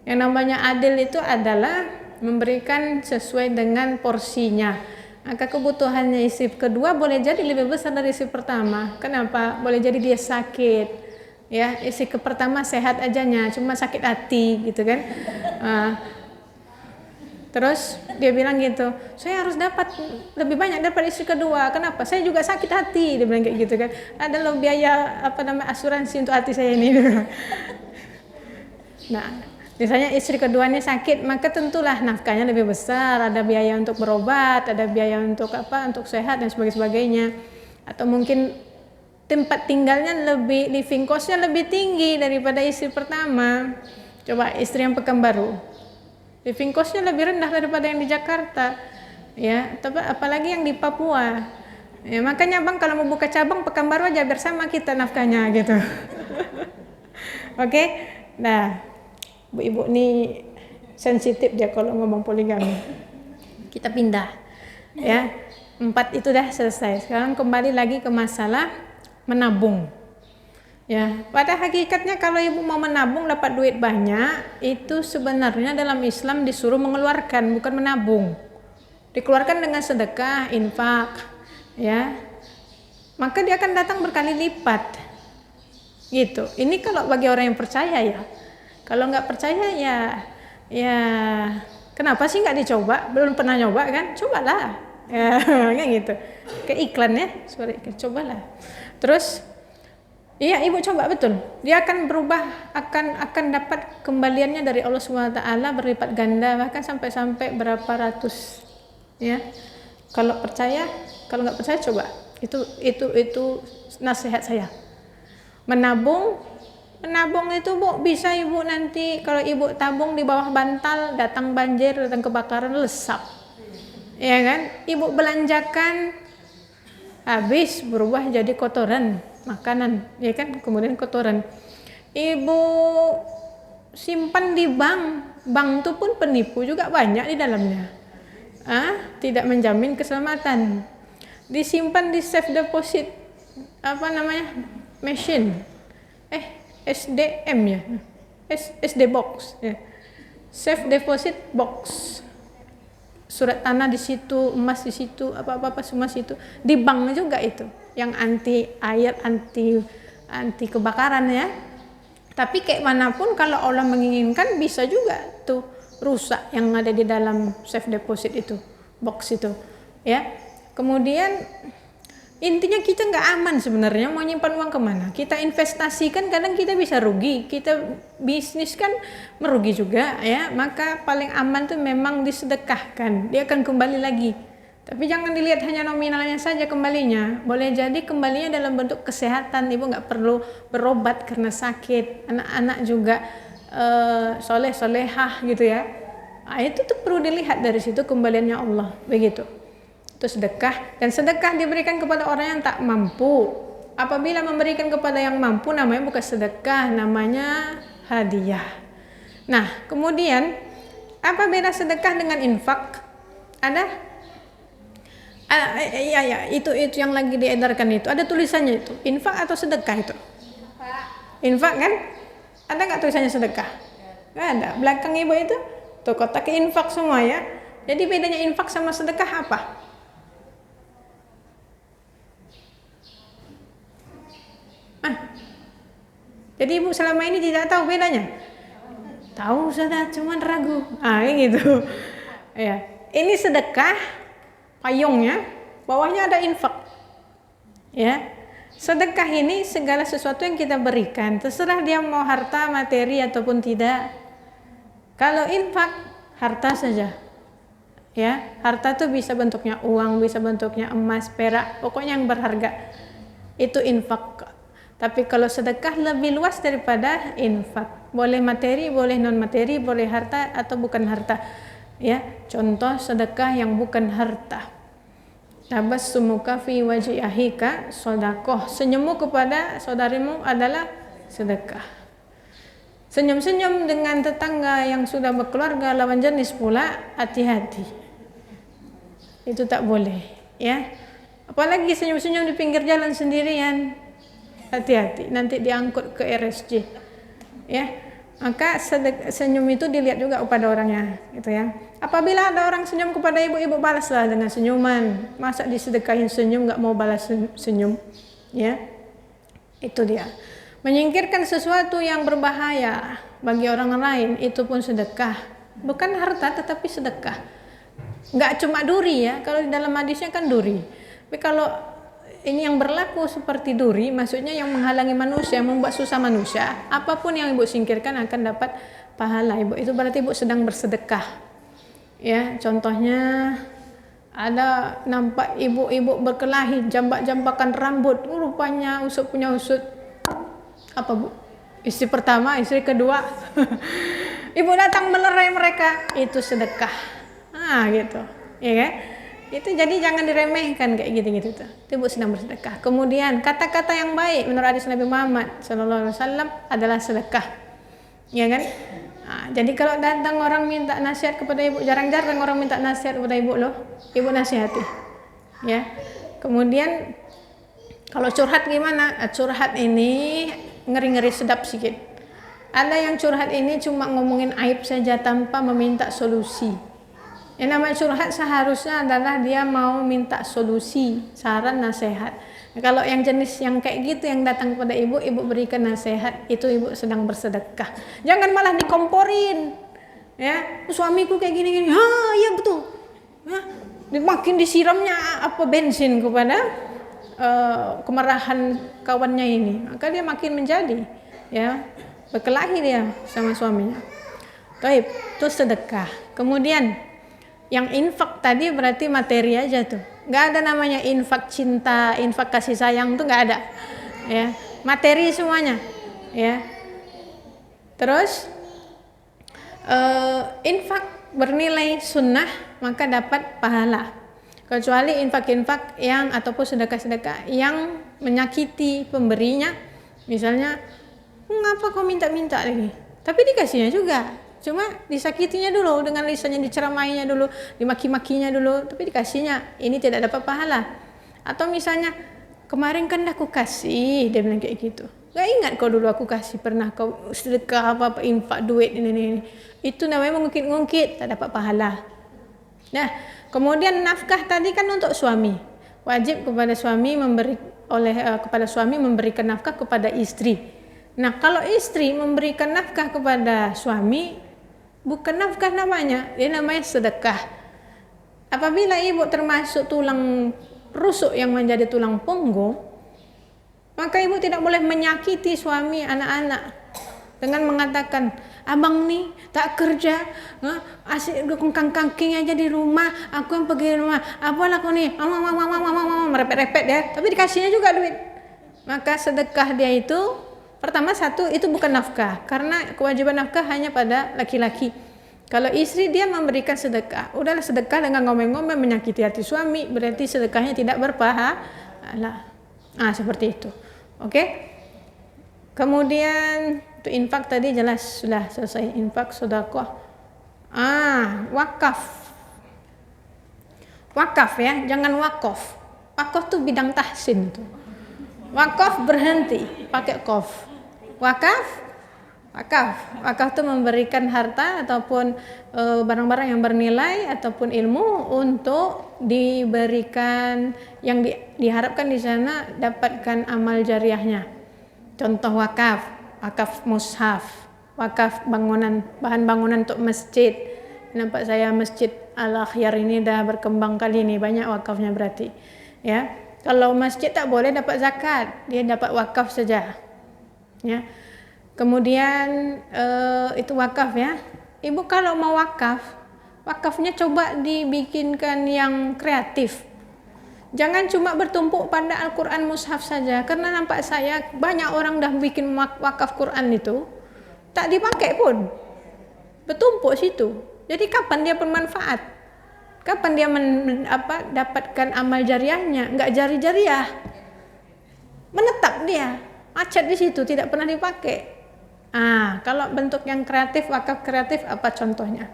A: Yang namanya adil itu adalah memberikan sesuai dengan porsinya. Maka kebutuhannya istri kedua boleh jadi lebih besar dari istri pertama. Kenapa? Boleh jadi dia sakit. Ya, istri pertama sehat ajanya, cuma sakit hati gitu kan. Terus dia bilang gitu, saya harus dapat lebih banyak daripada istri kedua. Kenapa? Saya juga sakit hati. Dia bilang kayak gitu kan. Ada loh biaya asuransi untuk hati saya ini. Nah, misalnya istri keduanya sakit, maka tentulah nafkahnya lebih besar. Ada biaya untuk berobat, ada biaya untuk untuk sehat dan sebagainya. Atau mungkin tempat tinggalnya living cost-nya lebih tinggi daripada istri pertama. Coba istri yang Pekanbaru. Living cost-nya lebih rendah daripada yang di Jakarta, ya. Tapi apalagi yang di Papua, ya. Makanya bang kalau mau buka cabang Pekanbaru aja bersama kita nafkahnya gitu. Oke, nah, ibu-ibu ini sensitif dia kalau ngomong poligami. Kita pindah, ya. 4 itu dah selesai. Sekarang kembali lagi ke masalah menabung. Ya, pada hakikatnya kalau ibu mau menabung dapat duit banyak, itu sebenarnya dalam Islam disuruh mengeluarkan, bukan menabung. Dikeluarkan dengan sedekah, infak, ya. Maka dia akan datang berkali lipat. Gitu. Ini kalau bagi orang yang percaya ya. Kalau nggak percaya ya kenapa sih nggak dicoba? Belum pernah nyoba kan? Cobalah. Ya, kayak gitu. Kayak iklan ya, cobalah. Terus iya, ibu coba betul. Dia akan berubah, akan dapat kembaliannya dari Allah SWT berlipat ganda, bahkan sampai berapa ratus. Ya, kalau percaya, kalau nggak percaya coba. Itu nasihat saya. Menabung itu bu bisa ibu nanti kalau ibu tabung di bawah bantal, datang banjir, datang kebakaran, lesap. Ya kan? Ibu belanjakan, habis berubah jadi kotoran. Makanan, ya kan, kemudian kotoran. Ibu simpan di bank itu pun penipu juga banyak di dalamnya. Tidak menjamin keselamatan. Disimpan di safe deposit, machine, SDM ya, SD box, ya. Safe deposit box. Surat tanah di situ, emas di situ, apa semua situ. Di bank juga itu, yang anti air, anti kebakaran ya. Tapi kayak manapun kalau Allah menginginkan bisa juga tuh rusak yang ada di dalam safe deposit itu, box itu, ya. Kemudian intinya kita nggak aman sebenarnya mau nyimpan uang kemana. Kita investasikan kadang kita bisa rugi, kita bisnis kan merugi juga ya. Maka paling aman tuh memang disedekahkan, dia akan kembali lagi. Tapi jangan dilihat hanya nominalnya saja kembalinya. Boleh jadi kembalinya dalam bentuk kesehatan, ibu nggak perlu berobat karena sakit. Anak-anak juga soleh-solehah gitu ya. Itu tuh perlu dilihat dari situ kembaliannya Allah, begitu. Itu sedekah, dan sedekah diberikan kepada orang yang tak mampu. Apabila memberikan kepada yang mampu namanya bukan sedekah, namanya hadiah. Nah, kemudian apa beda sedekah dengan infak? Ada? Iya, itu yang lagi diedarkan itu. Ada tulisannya itu. Infak atau sedekah itu? Infak kan? Ada nggak tulisannya sedekah? Nggak ada. Belakang ibu itu tuh kotak infak semua ya. Jadi bedanya infak sama sedekah apa? Jadi ibu selama ini tidak tahu bedanya? Tahu sudah, cuman ragu. Gitu. Ya, ini sedekah, payungnya, bawahnya ada infak. Ya, sedekah ini segala sesuatu yang kita berikan, terserah dia mau harta, materi ataupun tidak. Kalau infak, harta saja. Ya, harta itu bisa bentuknya uang, bisa bentuknya emas, perak, pokoknya yang berharga. Itu infak. Tapi kalau sedekah lebih luas daripada infak. Boleh materi, boleh non materi, boleh harta atau bukan harta. Ya, contoh sedekah yang bukan harta. Tabassumuka fi wajhi akhika sedekah. Senyummu kepada saudarimu adalah sedekah. Senyum-senyum dengan tetangga yang sudah berkeluarga lawan jenis pula, hati-hati. Itu tak boleh, ya. Apalagi senyum-senyum di pinggir jalan sendirian. Hati-hati, nanti diangkut ke RSJ. Ya. maka senyum itu dilihat juga kepada orangnya, gitu ya. Apabila ada orang senyum kepada ibu balaslah dengan senyuman. Masa disedekahin senyum nggak mau balas senyum, ya? Itu dia. Menyingkirkan sesuatu yang berbahaya bagi orang lain itu pun sedekah. Bukan harta tetapi sedekah. Nggak cuma duri ya. Kalau di dalam hadisnya kan duri. Tapi kalau ini yang berlaku seperti duri, maksudnya yang menghalangi manusia, membuat susah manusia, apapun yang ibu singkirkan akan dapat pahala ibu. Itu berarti ibu sedang bersedekah. Ya, contohnya ada nampak ibu-ibu berkelahi, jambak-jambakan rambut, rupanya usut punya usut. Apa bu? Istri pertama, istri kedua. Ibu datang melerai mereka, itu sedekah. Nah gitu, ya kan? Itu jadi jangan diremehkan kayak gitu-gitu tuh. Itu ibu sedang bersedekah. Kemudian kata-kata yang baik menurut hadis Nabi Muhammad SAW adalah sedekah, ya kan? Nah, jadi kalau datang orang minta nasihat kepada ibu, jarang-jarang orang minta nasihat kepada ibu loh. Ibu nasihati, ya. Kemudian kalau curhat gimana? Curhat ini ngeri-ngeri sedap sedikit. Ada yang curhat ini cuma ngomongin aib saja tanpa meminta solusi. Yang namanya curhat seharusnya adalah dia mau minta solusi, saran, nasihat. Nah, kalau yang jenis yang kayak gitu yang datang kepada ibu berikan nasihat, itu ibu sedang bersedekah. Jangan malah dikomporin. Ya, suamiku kayak gini-gini. Iya betul. Ya, makin disiramnya apa bensin kepada kemarahan kawannya ini. Maka dia makin menjadi, ya, berkelahi dia sama suaminya. Baik, itu sedekah. Kemudian yang infak tadi berarti materi aja tuh. Nggak ada namanya infak cinta, infak kasih sayang tuh nggak ada. Ya, materi semuanya. Ya. Terus infak bernilai sunnah maka dapat pahala. Kecuali infak-infak yang ataupun sedekah-sedekah yang menyakiti pemberinya. Misalnya, ngapa kau minta-minta lagi? Tapi dikasihnya juga. Cuma disakitinya dulu, dengan lisannya diceramainya dulu, dimaki-makinya dulu, tapi dikasihnya, ini tidak dapat pahala. Atau misalnya, kemarin kan aku kasih, dia bilang kayak gitu. Gak ingat kau dulu aku kasih, pernah kau sedekah apa infak duit ini. Itu namanya mengungkit-ungkit, tak dapat pahala. Nah, kemudian nafkah tadi kan untuk suami. Wajib kepada suami kepada suami memberikan nafkah kepada istri. Nah, kalau istri memberikan nafkah kepada suami, bukan nafkah namanya, dia namanya sedekah. Apabila ibu termasuk tulang rusuk yang menjadi tulang punggung, maka ibu tidak boleh menyakiti suami, anak-anak dengan mengatakan, abang nih tak kerja, asik kangking aja di rumah, aku yang pergi rumah, apalah kau nih, merepet-repet ya, tapi dikasihnya juga duit. Maka sedekah dia itu pertama satu, itu bukan nafkah, karena kewajiban nafkah hanya pada laki-laki. Kalau istri dia memberikan sedekah, udahlah sedekah dengan ngomel-ngomel menyakiti hati suami, berarti sedekahnya tidak berpahala. Seperti itu. Oke? Kemudian itu infak tadi jelas sudah selesai, infak, sedekah. Wakaf. Wakaf ya, jangan wakof. Wakof tuh bidang tahsin tuh. Wakaf berhenti pakai kof. Wakaf itu memberikan harta ataupun barang-barang yang bernilai ataupun ilmu untuk diberikan yang diharapkan di sana dapatkan amal jariahnya. Contoh wakaf mushaf, wakaf bangunan, bahan bangunan untuk masjid. Nampak saya masjid Al-Akhyar ini dah berkembang kali ini, banyak wakafnya berarti. Ya. Kalau masjid tak boleh dapat zakat, dia dapat wakaf saja. Ya. Kemudian itu wakaf ya. Ibu kalau mau wakafnya coba dibikinkan yang kreatif. Jangan cuma bertumpuk pada Al-Quran mushaf saja, karena nampak saya banyak orang dah bikin wakaf Quran itu tak dipakai pun, bertumpuk situ. Jadi kapan dia bermanfaat? Kapan dia dapatkan amal jariahnya? Enggak jariah, menetap dia, macet di situ, tidak pernah dipakai. Kalau bentuk yang kreatif, wakaf kreatif apa contohnya?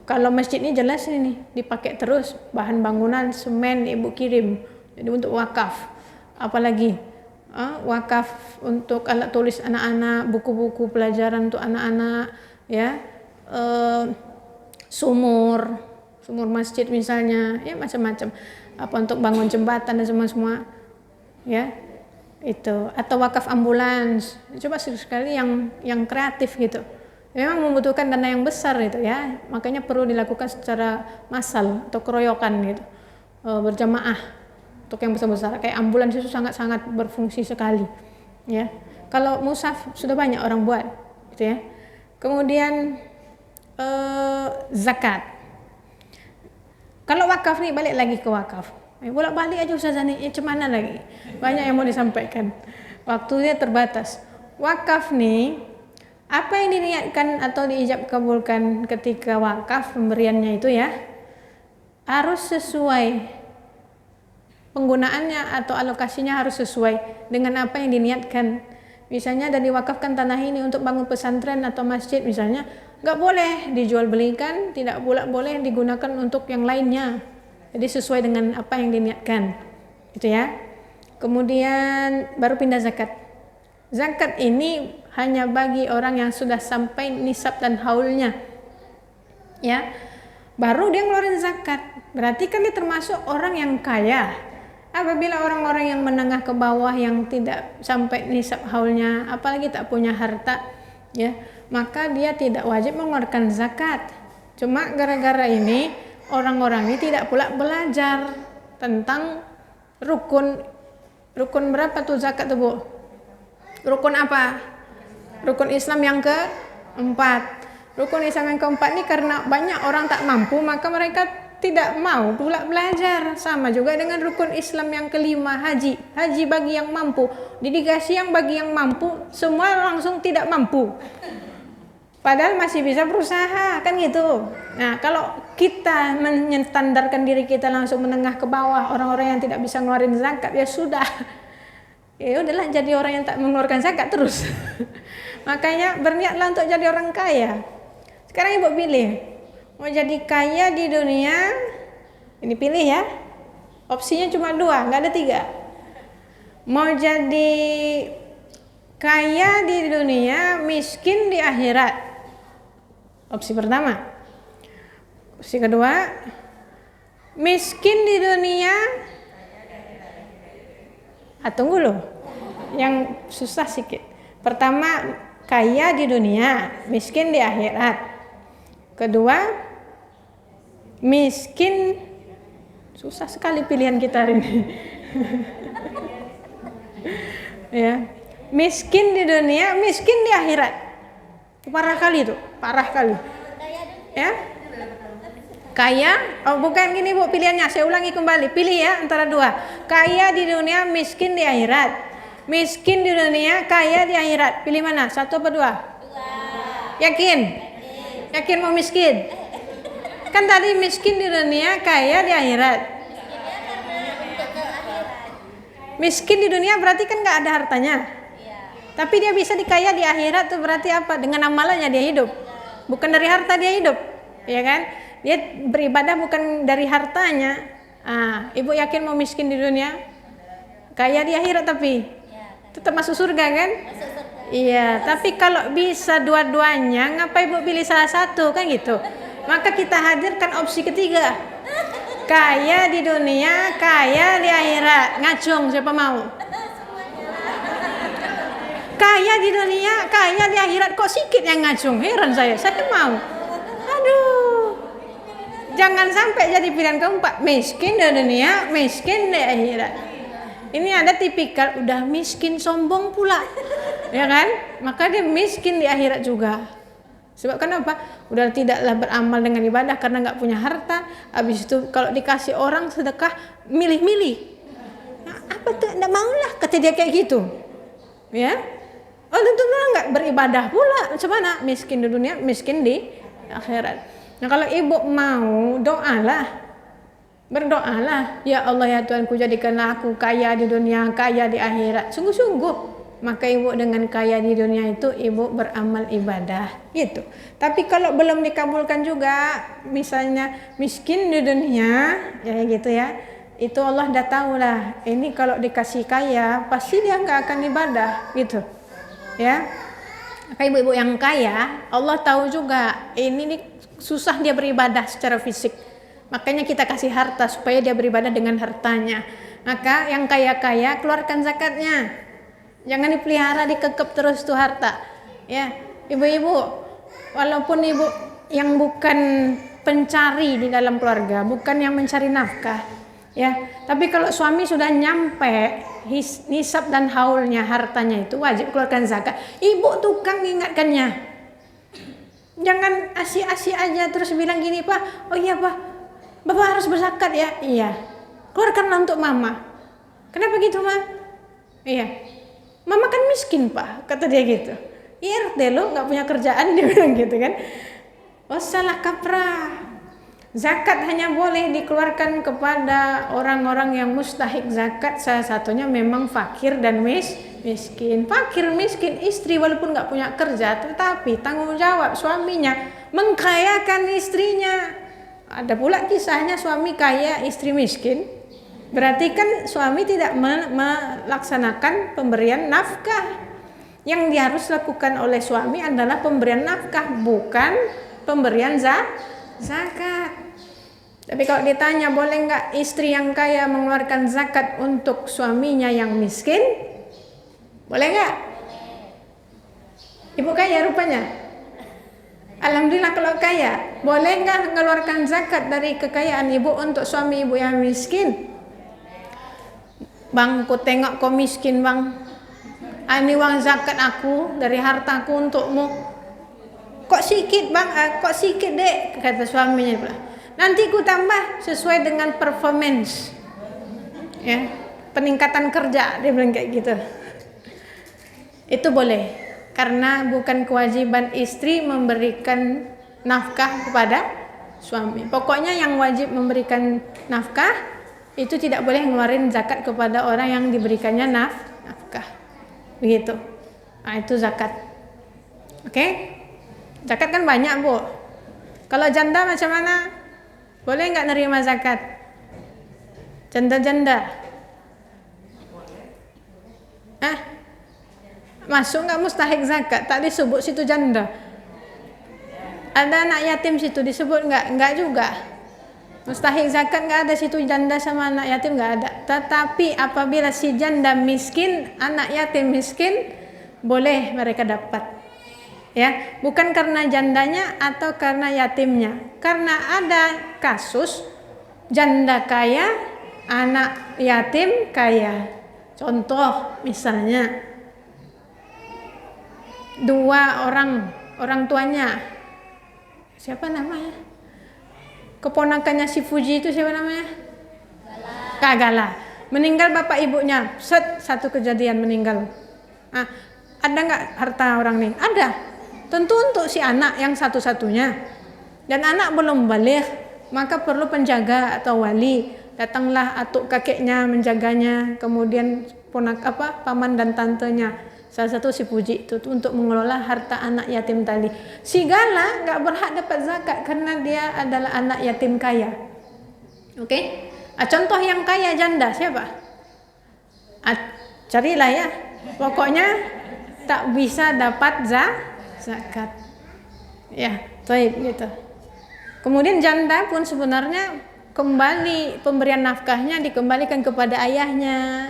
A: Kalau masjid ini jelas ini dipakai terus, bahan bangunan semen ibu kirim, jadi untuk wakaf. Apalagi wakaf untuk alat tulis anak-anak, buku-buku pelajaran untuk anak-anak, ya, sumur masjid misalnya, ya macam-macam, apa untuk bangun jembatan dan semua, ya itu, atau wakaf ambulans. Coba sekali yang kreatif gitu. Memang membutuhkan dana yang besar itu ya, makanya perlu dilakukan secara massal atau keroyokan gitu, berjamaah untuk yang besar-besar. Kayak ambulans itu sangat-sangat berfungsi sekali ya. Kalau musaf sudah banyak orang buat gitu ya. Kemudian zakat. Kalau wakaf nih, balik lagi ke wakaf. Bolak-balik aja Ustazah nih, cuman lagi banyak yang mau disampaikan, waktunya terbatas. Wakaf nih, apa yang diniatkan atau diijab kabulkan ketika wakaf pemberiannya itu ya, harus sesuai penggunaannya atau alokasinya, harus sesuai dengan apa yang diniatkan. Misalnya dari wakafkan tanah ini untuk bangun pesantren atau masjid misalnya, nggak boleh dijual belikan, tidak pula boleh digunakan untuk yang lainnya. Jadi sesuai dengan apa yang diniatkan, gitu ya. Kemudian baru pindah zakat. Zakat ini hanya bagi orang yang sudah sampai nisab dan haulnya, ya. Baru dia ngeluarin zakat. Berarti kan dia termasuk orang yang kaya. Apabila orang-orang yang menengah ke bawah yang tidak sampai nisab haulnya, apalagi tak punya harta, ya, maka dia tidak wajib mengeluarkan zakat. Cuma gara-gara ini orang-orang ini tidak pula belajar tentang rukun berapa tuh zakat tuh Bu? Rukun apa? Rukun Islam yang keempat. Rukun Islam yang keempat ini karena banyak orang tak mampu, maka mereka tidak mau pula belajar. Sama juga dengan rukun Islam yang kelima, haji bagi yang mampu, dedikasi yang bagi yang mampu, semua langsung tidak mampu. Padahal masih bisa berusaha, kan gitu. Nah, kalau kita menyandarkan diri kita langsung menengah ke bawah, orang-orang yang tidak bisa ngeluarin zakat, ya sudah. Ya udahlah, jadi orang yang tak mengeluarkan zakat terus. Makanya berniatlah untuk jadi orang kaya. Sekarang Ibu pilih, mau jadi kaya di dunia, ini pilih ya. Opsinya cuma 2, nggak ada 3. Mau jadi kaya di dunia, miskin di akhirat. Opsi pertama. Opsi kedua, miskin di dunia. Tunggu loh, yang susah sedikit. Pertama, kaya di dunia, miskin di akhirat. Kedua, miskin. Susah sekali pilihan kita hari ini. Ya, miskin di dunia, miskin di akhirat. Parah kali tuh, parah kali. Ya, kaya, bukan gini Bu pilihannya, saya ulangi kembali, pilih ya antara 2. Kaya di dunia, miskin di akhirat. Miskin di dunia, kaya di akhirat. Pilih mana? 1 apa 2? Yakin? Yakin mau miskin? Kan tadi miskin di dunia, kaya di akhirat. Miskin di dunia berarti kan nggak ada hartanya. Tapi dia bisa dikaya di akhirat tuh berarti apa? Dengan amalannya dia hidup. Bukan dari harta dia hidup. Ya kan? Dia beribadah bukan dari hartanya. Ibu yakin mau miskin di dunia? Kaya di akhirat tapi tetap masuk surga kan? Iya, tapi kalau bisa dua-duanya, ngapa Ibu pilih salah satu kan gitu? Maka kita hadirkan opsi ketiga. Kaya di dunia, kaya di akhirat. Ngacung siapa mau? Kaya di dunia, kaya di akhirat, kok sikit yang ngacung? Heran saya mau. Aduh. Jangan sampai jadi pilihan keempat, miskin di dunia, miskin di akhirat. Ini ada tipikal udah miskin sombong pula. Ya kan? Maka dia miskin di akhirat juga. Sebab kenapa? Udah tidaklah beramal dengan ibadah karena nggak punya harta. Habis itu kalau dikasih orang sedekah, milih-milih. Nah, apa tuh? Nggak maulah, kata dia kayak gitu. Ya? Oh tentu nggak beribadah pula. Macam mana? Miskin di dunia, miskin di akhirat. Nah kalau ibu mau, doalah. Berdoalah. Ya Allah ya Tuhanku, jadikanlah aku kaya di dunia, kaya di akhirat. Sungguh-sungguh. Maka ibu dengan kaya di dunia itu, ibu beramal ibadah. Gitu. Tapi kalau belum dikabulkan juga, misalnya miskin di dunia, ya gitu ya. itu Allah dah tahu lah, ini kalau dikasih kaya pasti dia nggak akan ibadah gitu ya. Kayak ibu-ibu yang kaya, Allah tahu juga ini nih susah dia beribadah secara fisik, makanya kita kasih harta supaya dia beribadah dengan hartanya. Maka yang kaya-kaya keluarkan zakatnya, jangan dipelihara dikekep terus tuh harta ya. Ibu-ibu, walaupun ibu yang bukan pencari di dalam keluarga, bukan yang mencari nafkah ya, tapi kalau suami sudah nyampe nisab dan haulnya hartanya itu wajib keluarkan zakat. Ibu tukang ingatkannya, jangan asih-asih aja terus bilang gini, Pak, oh iya Pak, Bapak harus berzakat ya. Iya, keluarkanlah untuk mama. Kenapa gitu, Ma? Iya, mama kan miskin Pak, kata dia gitu. IRT lo nggak punya kerjaan, dia bilang gitu kan. Oh salah kaprah. Zakat hanya boleh dikeluarkan kepada orang-orang yang mustahik zakat. Salah satunya memang fakir dan miskin. Fakir miskin istri walaupun nggak punya kerja, tetapi tanggung jawab suaminya mengkayakan istrinya. Ada pula kisahnya suami kaya istri miskin. Berarti kan suami tidak melaksanakan pemberian nafkah. Yang dia harus lakukan oleh suami adalah pemberian nafkah, bukan pemberian zakat. Tapi kalau ditanya boleh nggak istri yang kaya mengeluarkan zakat untuk suaminya yang miskin, boleh nggak? Ibu kaya rupanya, alhamdulillah kalau kaya, boleh nggak mengeluarkan zakat dari kekayaan ibu untuk suami ibu yang miskin? Bang, ku tengok kau miskin bang, ini uang zakat aku dari hartaku untukmu. Kok sikit bang, kok sikit dek, kata suaminya pula. Nanti ku tambah sesuai dengan performance ya, peningkatan kerja, dia bilang kayak gitu. Itu boleh, karena bukan kewajiban istri memberikan nafkah kepada suami. Pokoknya yang wajib memberikan nafkah itu tidak boleh ngeluarin zakat kepada orang yang diberikannya nafkah. Begitu. Nah, itu zakat. Oke? Zakat kan banyak, Bu. Kalau janda macam mana? Boleh nggak nerima zakat? Janda-janda. Masuk nggak mustahik zakat? Tak disebut situ janda. Ada anak yatim situ disebut nggak? Nggak juga. Mustahik zakat nggak ada situ, janda sama anak yatim nggak ada. Tetapi apabila si janda miskin, anak yatim miskin, boleh mereka dapat. Ya, bukan karena jandanya atau karena yatimnya, karena ada kasus janda kaya, anak yatim kaya. Contoh misalnya dua orang tuanya, siapa namanya? Keponakannya si Fuji itu siapa namanya? Kak Gala. Meninggal bapak ibunya, satu kejadian meninggal. Nah, ada nggak harta orang ini? Ada. Tentu untuk si anak yang satu-satunya, dan anak belum balik, maka perlu penjaga atau wali. Datanglah atuk kakeknya menjaganya, kemudian paman dan tantenya, salah satu si Puji itu untuk mengelola harta anak yatim tadi. Si Gala nggak berhak dapat zakat karena dia adalah anak yatim kaya. Oke? Contoh yang kaya janda siapa? Carilah ya. Pokoknya tak bisa dapat zakat. Ya, baik gitu. Kemudian janda pun sebenarnya kembali pemberian nafkahnya dikembalikan kepada ayahnya,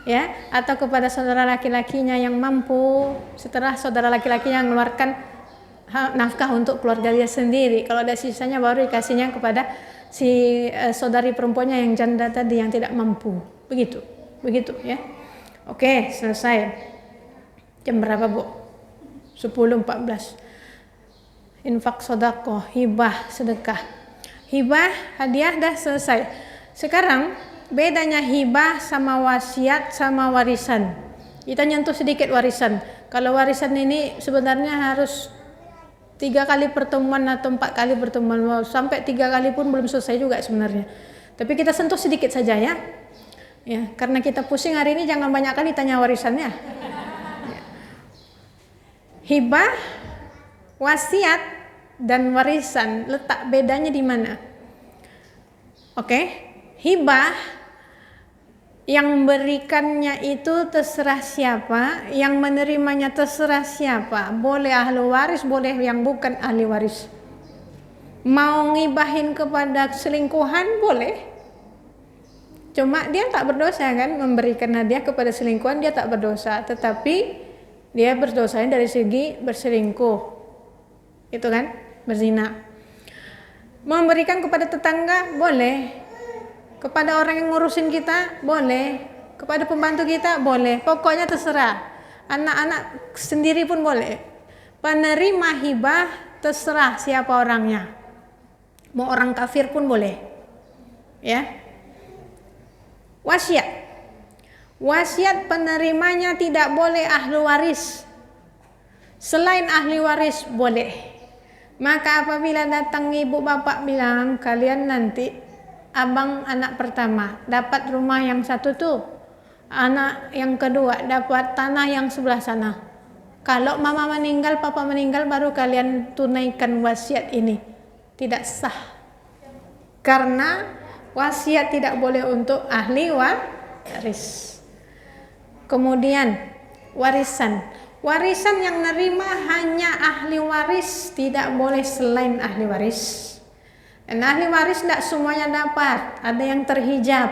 A: ya, atau kepada saudara laki-lakinya yang mampu. Setelah saudara laki-lakinya mengeluarkan nafkah untuk keluarga dia sendiri, kalau ada sisanya baru dikasihnya kepada si saudari perempuannya yang janda tadi yang tidak mampu. Begitu ya. Oke, selesai. Jam berapa, Bu? 10.14. Infak sedekah, hibah sedekah. Hibah hadiah dah selesai. Sekarang bedanya hibah sama wasiat sama warisan. Kita nyentuh sedikit warisan. Kalau warisan ini sebenarnya harus 3 kali pertemuan atau 4 kali pertemuan. Sampai 3 kali pun belum selesai juga sebenarnya. Tapi kita sentuh sedikit saja ya. Ya, karena kita pusing hari ini jangan banyak kali tanya warisannya. Hibah, wasiat, dan warisan letak bedanya di mana? Oke, hibah Yang memberikannya itu terserah siapa, yang menerimanya terserah siapa. Boleh ahli waris, boleh yang bukan ahli waris. Mau ngibahin kepada selingkuhan boleh. Cuma dia tak berdosa kan, memberikan hadiah kepada selingkuhan dia tak berdosa, tetapi dia berdosanya dari segi berselingkuh. Itu kan, berzina. Memberikan kepada tetangga boleh. Kepada orang yang ngurusin kita boleh, kepada pembantu kita boleh, pokoknya terserah. Anak-anak sendiri pun boleh. Penerima hibah terserah siapa orangnya, mau orang kafir pun boleh. Ya. Wasiat penerimanya tidak boleh ahli waris. Selain ahli waris boleh. Maka apabila datang ibu bapak bilang, kalian nanti abang anak pertama dapat rumah yang satu tuh, anak yang kedua dapat tanah yang sebelah sana. Kalau mama meninggal, papa meninggal, baru kalian tunaikan wasiat ini. Tidak sah. Karena wasiat tidak boleh untuk ahli waris. Kemudian warisan. Warisan yang nerima hanya ahli waris, tidak boleh selain ahli waris. Dan ahli waris tidak semuanya dapat, ada yang terhijab.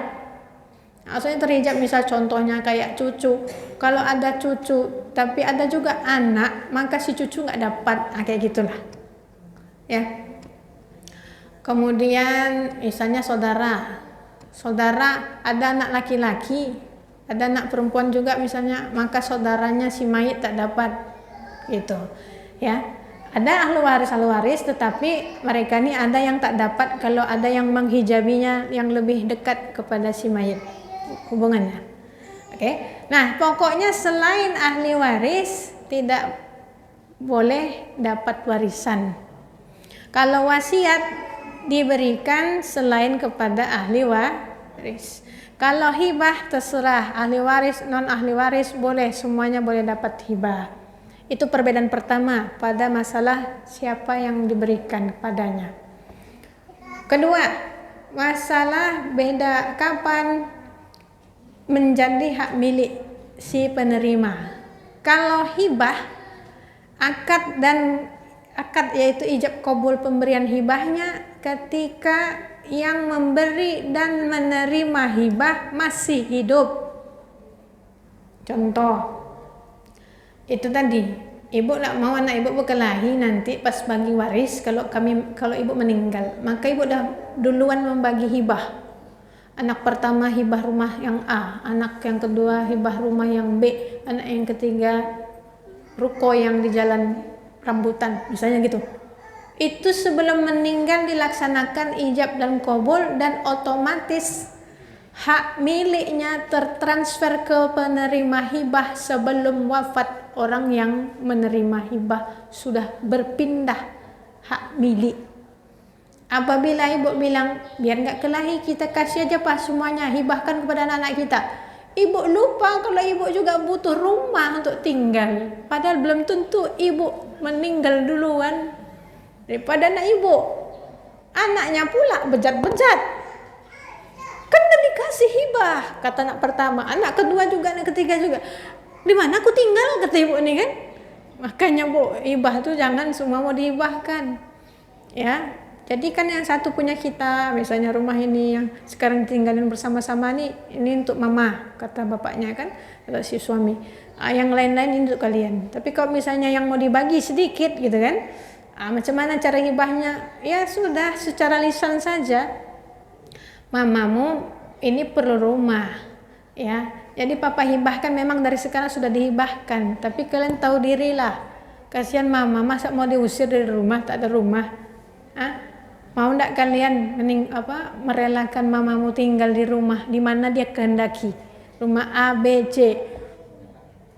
A: Maksudnya terhijab misal contohnya kayak cucu. Kalau ada cucu tapi ada juga anak, maka si cucu nggak dapat. Kayak gitulah. Ya. Kemudian misalnya saudara ada anak laki-laki, ada anak perempuan juga misalnya, maka saudaranya si mayit tak dapat. Gitu. Ya. Ada ahli waris, tetapi mereka ini ada yang tak dapat kalau ada yang menghijabinya yang lebih dekat kepada si mayit hubungannya. Oke. Nah, pokoknya selain ahli waris tidak boleh dapat warisan. Kalau wasiat diberikan selain kepada ahli waris. Kalau hibah terserah ahli waris, non ahli waris boleh, semuanya boleh dapat hibah. Itu perbedaan pertama pada masalah siapa yang diberikan padanya. Kedua, masalah beda kapan menjadi hak milik si penerima. Kalau hibah, akad yaitu ijab kabul pemberian hibahnya ketika yang memberi dan menerima hibah masih hidup. Contoh, itu tadi, ibu nak mau anak ibu berkelahi nanti pas bagi waris, kalau ibu meninggal, maka ibu dah duluan membagi hibah. Anak pertama hibah rumah yang A, anak yang kedua hibah rumah yang B, anak yang ketiga ruko yang di jalan rambutan, misalnya gitu. Itu sebelum meninggal dilaksanakan ijab dan qabul, dan otomatis hak miliknya tertransfer ke penerima hibah sebelum wafat orang yang menerima hibah, sudah berpindah hak milik. Apabila ibu bilang biar nggak kelahi kita kasih aja pas semuanya, hibahkan kepada anak-anak kita, ibu lupa kalau ibu juga butuh rumah untuk tinggal, padahal belum tentu ibu meninggal duluan daripada anak ibu. Anaknya pula bejat-bejat, kan udah dikasih hibah, kata anak pertama, anak kedua juga, anak ketiga juga. Di mana aku tinggal, kata ibu ini kan. Makanya bu, hibah tuh jangan semua mau dihibahkan. Ya, jadi kan yang satu punya kita, misalnya rumah ini yang sekarang tinggalin bersama-sama nih, ini untuk mama, kata bapaknya kan, atau si suami. Yang lain-lain ini untuk kalian. Tapi kalau misalnya yang mau dibagi sedikit gitu kan, macam mana cara hibahnya? Ya sudah, secara lisan saja. Mamamu ini perlu rumah, ya. Jadi papa hibahkan, memang dari sekarang sudah dihibahkan. Tapi kalian tahu dirilah, kasihan mama, masa mau diusir dari rumah, tak ada rumah. Mau ndak kalian merelakan mamamu tinggal di rumah di mana dia kehendaki, rumah A, B, C?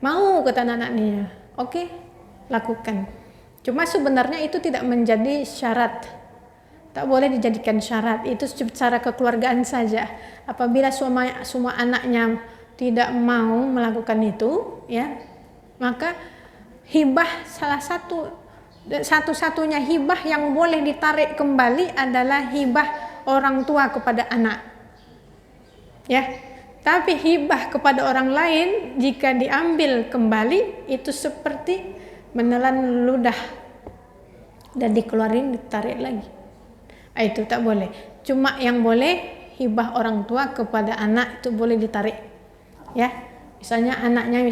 A: Mau, kata anak-anaknya. Oke, lakukan. Cuma sebenarnya itu tidak menjadi syarat. Tak boleh dijadikan syarat, itu secara kekeluargaan saja. Apabila semua anaknya tidak mau melakukan itu, ya, maka hibah satu-satunya hibah yang boleh ditarik kembali adalah hibah orang tua kepada anak. Ya. Tapi hibah kepada orang lain jika diambil kembali itu seperti menelan ludah dan dikeluarin ditarik lagi. Itu tak boleh. Cuma yang boleh hibah orang tua kepada anak itu boleh ditarik. Ya. Misalnya anaknya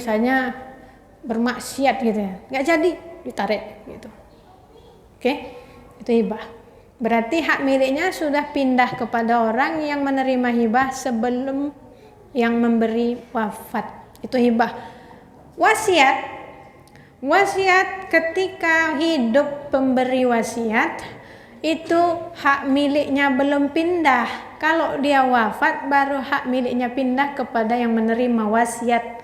A: bermaksiat gitu ya. Enggak jadi ditarik gitu. Oke? Itu hibah. Berarti hak miliknya sudah pindah kepada orang yang menerima hibah sebelum yang memberi wafat. Itu hibah. Wasiat ketika hidup pemberi wasiat itu hak miliknya belum pindah. Kalau dia wafat baru hak miliknya pindah kepada yang menerima wasiat.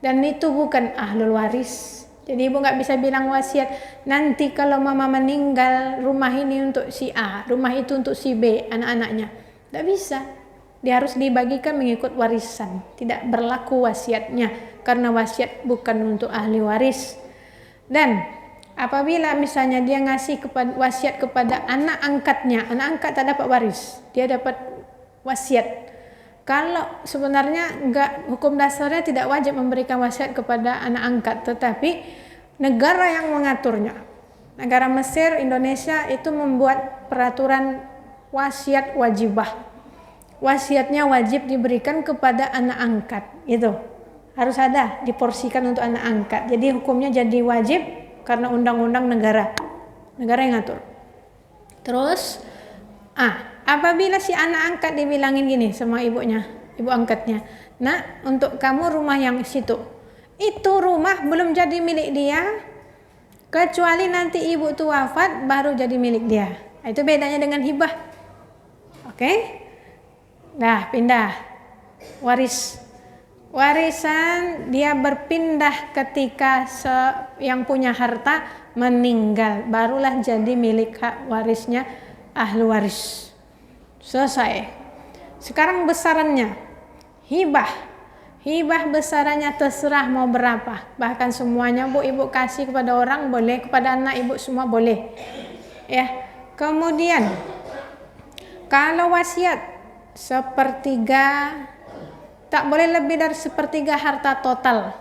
A: Dan itu bukan ahlul waris. Jadi ibu nggak bisa bilang wasiat, nanti kalau mama meninggal rumah ini untuk si A, rumah itu untuk si B, anak-anaknya. Nggak bisa. Dia harus dibagikan mengikut warisan. Tidak berlaku wasiatnya karena wasiat bukan untuk ahli waris. Dan apabila misalnya dia ngasih wasiat kepada anak angkatnya, anak angkat tak dapat waris, dia dapat wasiat. Kalau sebenarnya hukum dasarnya tidak wajib memberikan wasiat kepada anak angkat, tetapi negara yang mengaturnya, negara Mesir, Indonesia itu membuat peraturan wasiat wajibah. Wasiatnya wajib diberikan kepada anak angkat, itu harus ada diporsikan untuk anak angkat. Jadi hukumnya jadi wajib karena undang-undang negara yang ngatur. Terus apabila si anak angkat dibilangin gini sama ibu angkatnya, nak, untuk kamu rumah yang situ, itu rumah belum jadi milik dia kecuali nanti ibu tuh wafat baru jadi milik dia. Itu bedanya dengan hibah. Oke? Nah, pindah warisan dia berpindah ketika yang punya harta meninggal, barulah jadi milik hak warisnya ahli waris. Selesai. Sekarang besarannya hibah besarannya terserah mau berapa, bahkan semuanya bu ibu kasih kepada orang boleh, kepada anak ibu semua boleh ya. Kemudian kalau wasiat sepertiga, tak boleh lebih dari sepertiga harta total.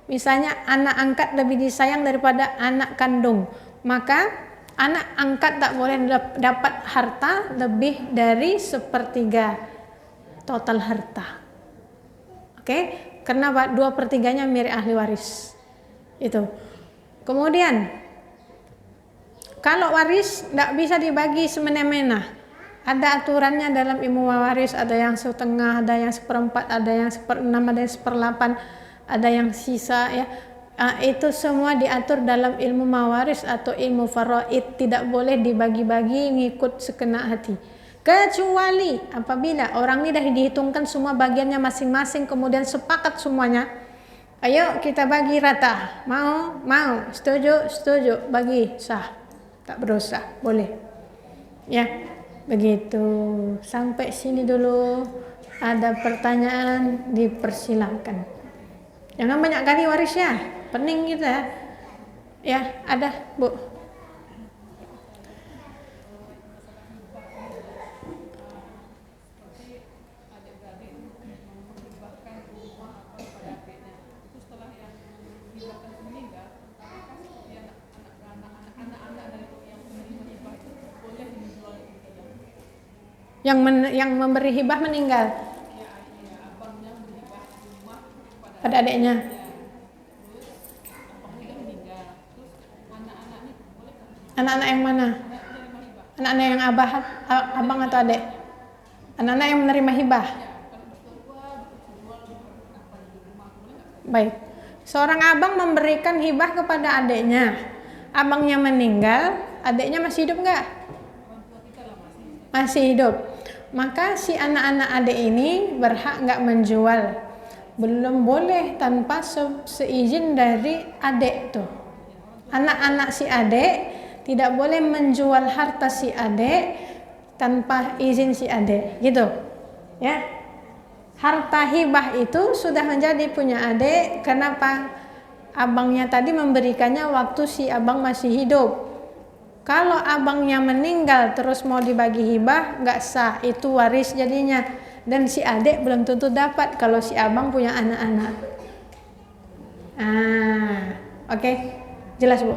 A: Misalnya anak angkat lebih disayang daripada anak kandung, maka anak angkat tak boleh dapat harta lebih dari sepertiga total harta. Oke? Karena 2/3-nya milik ahli waris. Itu. Kemudian kalau waris tidak bisa dibagi semena-mena. Ada aturannya dalam ilmu waris, ada yang setengah, ada yang 1/4, ada yang 1/6, ada yang 1/8, ada yang sisa ya. Itu semua diatur dalam ilmu mawaris atau ilmu faraid, tidak boleh dibagi-bagi ngikut sekena hati. Kecuali apabila orang ini dah dihitungkan semua bagiannya masing-masing, kemudian sepakat semuanya, ayo kita bagi rata, mau, setuju, bagi, sah, tak berdosa, boleh ya. Begitu. Sampai sini dulu. Ada pertanyaan dipersilakan. Jangan banyak kali warisnya, pening kita ya. Ada bu? Yang memberi hibah meninggal pada adiknya. Anak-anak yang mana? Anak-anak yang abang atau adik? Anak-anak yang menerima hibah. Baik. Seorang abang memberikan hibah kepada adiknya. Abangnya meninggal, adiknya masih hidup enggak? Masih hidup. Maka si anak-anak adik ini berhak enggak menjual. Belum boleh tanpa seizin dari adik tuh. Anak-anak si adik tidak boleh menjual harta si adik tanpa izin si adik, gitu. Ya. Harta hibah itu sudah menjadi punya adik. Kenapa? Abangnya tadi memberikannya waktu si abang masih hidup. Kalau abangnya meninggal terus mau dibagi hibah, nggak sah, itu waris jadinya. Dan si adik belum tentu dapat kalau si abang punya anak-anak. Oke. Jelas, Bu?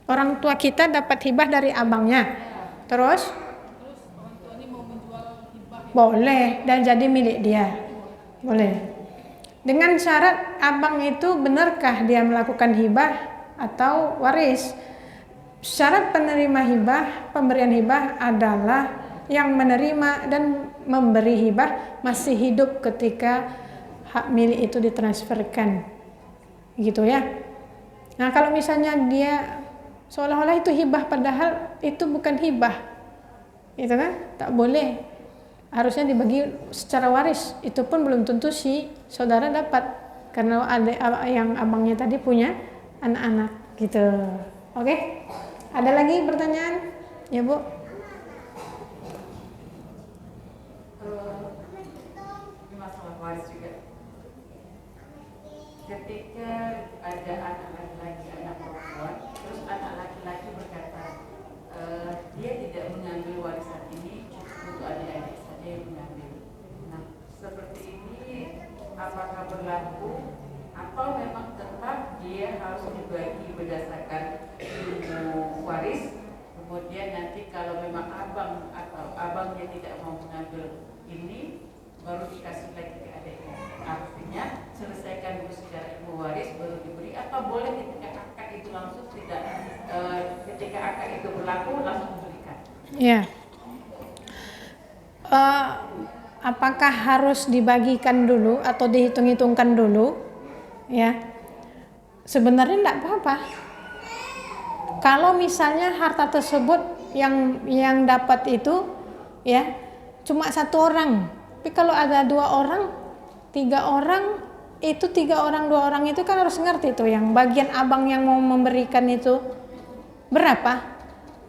A: Orang tua kita dapat hibah dari abangnya. Terus boleh dan jadi milik dia. Boleh. Dengan syarat abang itu benarkah dia melakukan hibah atau waris. Syarat penerima hibah, pemberian hibah adalah yang menerima dan memberi hibah masih hidup ketika hak milik itu ditransferkan. Gitu ya. Nah, kalau misalnya dia seolah-olah itu hibah padahal itu bukan hibah. Itu kan tak boleh. Harusnya dibagi secara waris. Itu pun belum tentu si saudara dapat karena ada yang abangnya tadi punya anak-anak gitu. Oke? Ada lagi pertanyaan? Ya, Bu.
C: Ini masalah waris juga. Ketika ada anak laki-laki, anak perempuan, terus anak laki-laki berkata, dia tidak mengambil warisan ini, untuk adik-adik saja yang mengambil. Nah, seperti ini apakah berlaku atau memang tetap dia harus dibagi berdasarkan ilmu waris? Kemudian nanti kalau memang abang atau abangnya tidak mau mengambil ini, baru dikasih lagi ke adiknya. Artinya selesaikan dulu secara ilmu waris baru diberi, atau boleh ketika akad itu langsung tidak, ketika akad itu berlaku langsung diberikan.
A: Ya. Apakah harus dibagikan dulu atau dihitung-hitungkan dulu? Ya. Sebenarnya tidak apa-apa. Kalau misalnya harta tersebut yang dapat itu ya cuma satu orang, tapi kalau ada 2 orang, 3 orang, itu 3 orang 2 orang itu kan harus ngerti tuh yang bagian abang yang mau memberikan itu berapa,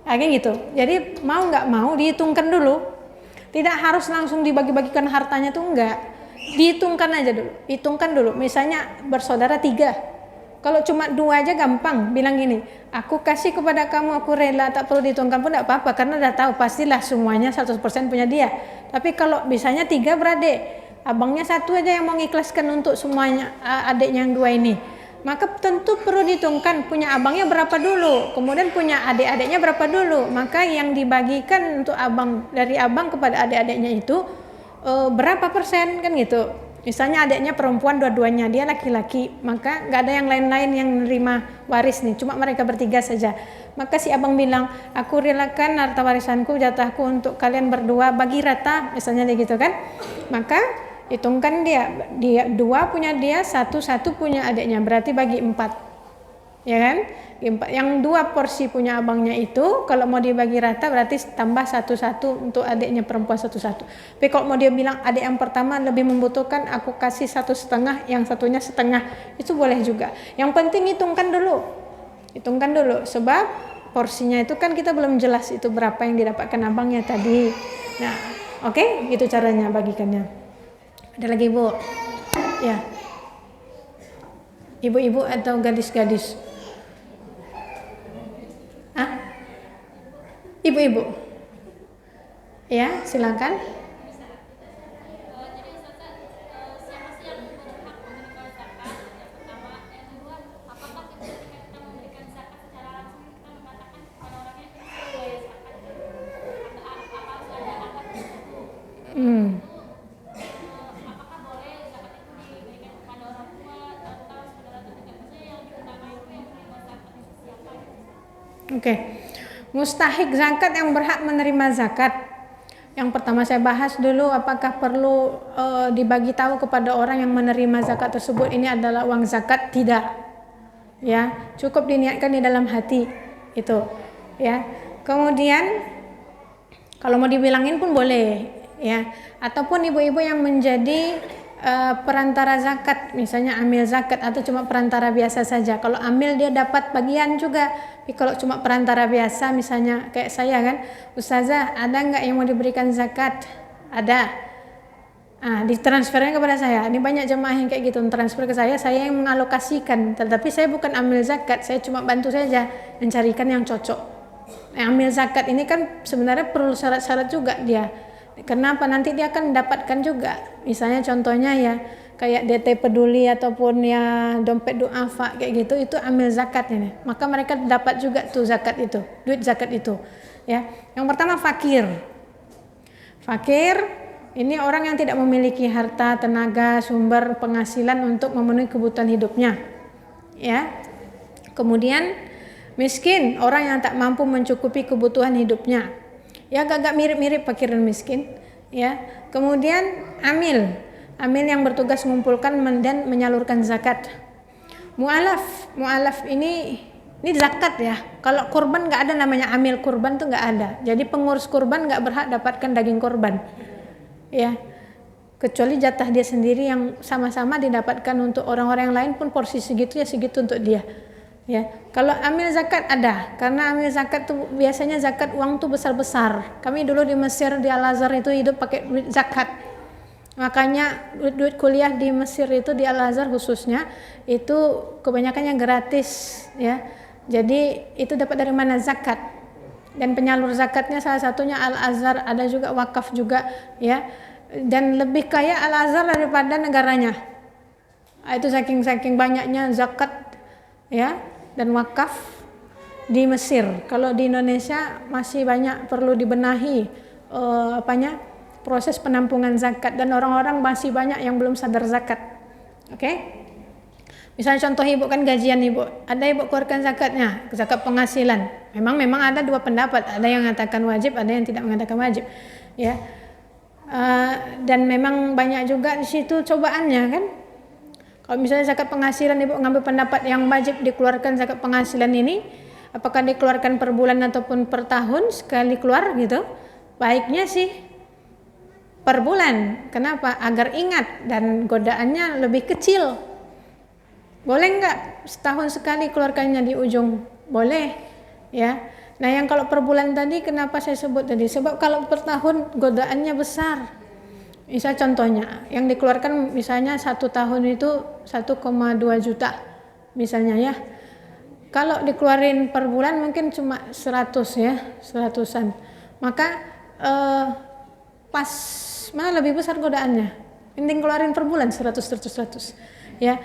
A: kayak gitu. Jadi mau nggak mau dihitungkan dulu, tidak harus langsung dibagi-bagikan hartanya tuh enggak, dihitungkan aja dulu, hitungkan dulu. Misalnya bersaudara 3. Kalau cuma 2 aja gampang, bilang gini, aku kasih kepada kamu, aku rela, tak perlu dihitungkan pun tidak apa-apa, karena udah tahu pastilah semuanya 100% punya dia. Tapi kalau misalnya 3 beradik, abangnya 1 aja yang mau mengikhlaskan untuk semuanya adiknya yang 2 ini, maka tentu perlu dihitungkan punya abangnya berapa dulu, kemudian punya adik-adiknya berapa dulu, maka yang dibagikan untuk abang, dari abang kepada adik-adiknya itu berapa persen kan gitu. Misalnya adiknya perempuan dua-duanya, dia laki-laki, maka nggak ada yang lain-lain yang menerima waris nih, cuma mereka bertiga saja. Maka si abang bilang, aku relakan harta warisanku, jatahku untuk kalian berdua, bagi rata, misalnya gitu kan. Maka hitungkan dia 2 punya dia, 1 punya adiknya, berarti bagi 4, ya kan? Yang 2 porsi punya abangnya itu kalau mau dibagi rata berarti tambah 1 untuk adiknya perempuan 1. Tapi kalau mau dia bilang adik yang pertama lebih membutuhkan, aku kasih 1,5, yang satunya setengah, itu boleh juga. Yang penting hitungkan dulu, sebab porsinya itu kan kita belum jelas itu berapa yang didapatkan abangnya tadi. Nah, oke, gitu caranya bagikannya. Ada lagi, Bu? Ya. Ibu-ibu atau gadis-gadis? Ibu-ibu, ya silakan. Oke. Mustahik zakat yang berhak menerima zakat. Yang pertama saya bahas dulu, apakah perlu dibagi tahu kepada orang yang menerima zakat tersebut ini adalah uang zakat? Tidak. Ya, cukup diniatkan di dalam hati itu. Ya. Kemudian kalau mau dibilangin pun boleh, ya. Ataupun ibu-ibu yang menjadi perantara zakat, misalnya amil zakat atau cuma perantara biasa saja. Kalau amil dia dapat bagian juga. Tapi kalau cuma perantara biasa, misalnya kayak saya kan, Ustazah, ada nggak yang mau diberikan zakat? Ada. Ditransfernya kepada saya. Ini banyak jemaah yang kayak gitu, transfer ke saya yang mengalokasikan. Tetapi saya bukan ambil zakat, saya cuma bantu saja mencarikan yang cocok. Ambil zakat ini kan sebenarnya perlu syarat-syarat juga dia. Kenapa? Nanti dia akan mendapatkan juga. Misalnya contohnya ya kayak DT Peduli ataupun ya dompet duafa kayak gitu, itu ambil zakat ini. Maka mereka dapat juga tuh zakat itu, duit zakat itu. Ya. Yang pertama fakir. Fakir ini orang yang tidak memiliki harta, tenaga, sumber penghasilan untuk memenuhi kebutuhan hidupnya. Ya. Kemudian miskin, orang yang tak mampu mencukupi kebutuhan hidupnya. Ya agak mirip-mirip fakir dan miskin. Ya. Kemudian amil yang bertugas mengumpulkan dan menyalurkan zakat. Mu'alaf ini zakat ya. Kalau kurban nggak ada namanya amil kurban tuh nggak ada. Jadi pengurus kurban nggak berhak dapatkan daging kurban. Ya, kecuali jatah dia sendiri yang sama-sama didapatkan untuk orang-orang yang lain pun porsi segitu ya segitu untuk dia. Ya, kalau amil zakat ada, karena amil zakat tuh biasanya zakat uang tuh besar-besar. Kami dulu di Mesir di Al-Azhar itu hidup pakai duit zakat. Makanya duit kuliah di Mesir itu di Al-Azhar khususnya itu kebanyakannya gratis ya. Jadi itu dapat dari mana? Zakat. Dan penyalur zakatnya salah satunya Al-Azhar, ada juga wakaf juga ya. Dan lebih kaya Al-Azhar daripada negaranya. Itu saking banyaknya zakat ya dan wakaf di Mesir. Kalau di Indonesia masih banyak perlu dibenahi proses penampungan zakat dan orang-orang masih banyak yang belum sadar zakat. Oke? Misalnya contoh ibu kan gajian ibu, ada ibu keluarkan zakatnya, zakat penghasilan. Memang ada dua pendapat, ada yang mengatakan wajib, ada yang tidak mengatakan wajib. Ya. Dan memang banyak juga di situ cobaannya kan. Kalau misalnya zakat penghasilan ibu ngambil pendapat yang wajib dikeluarkan zakat penghasilan ini, apakah dikeluarkan per bulan ataupun per tahun sekali keluar gitu? Baiknya sih per bulan. Kenapa? Agar ingat dan godaannya lebih kecil. Boleh nggak setahun sekali keluarkannya di ujung? Boleh ya. Nah yang kalau per bulan tadi kenapa saya sebut tadi? Sebab kalau per tahun godaannya besar. Misal contohnya yang dikeluarkan misalnya 1 tahun itu 1,2 juta misalnya ya. Kalau dikeluarin per bulan mungkin cuma 100 ya, 100-an. Maka pas mana lebih besar godaannya. Penting keluarin per bulan 100 ya.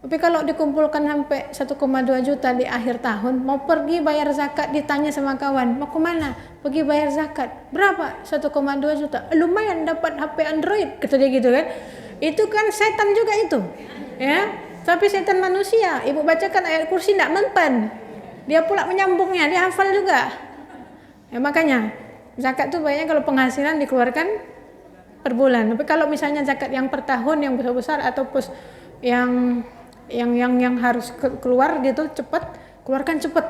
A: Tapi kalau dikumpulkan sampai 1,2 juta di akhir tahun, mau pergi bayar zakat, ditanya sama kawan, mau kemana? Pergi bayar zakat. Berapa? 1,2 juta. Lumayan dapat HP Android, kata dia gitu kan. Itu kan setan juga itu. Ya. Tapi setan manusia. Ibu bacakan ayat kursi tidak mempan. Dia pula menyambungnya, dia hafal juga. Ya makanya zakat tuh banyak kalau penghasilan dikeluarkan per bulan. Tapi kalau misalnya zakat yang per tahun yang besar-besar atau yang harus keluar gitu cepat, keluarkan cepat.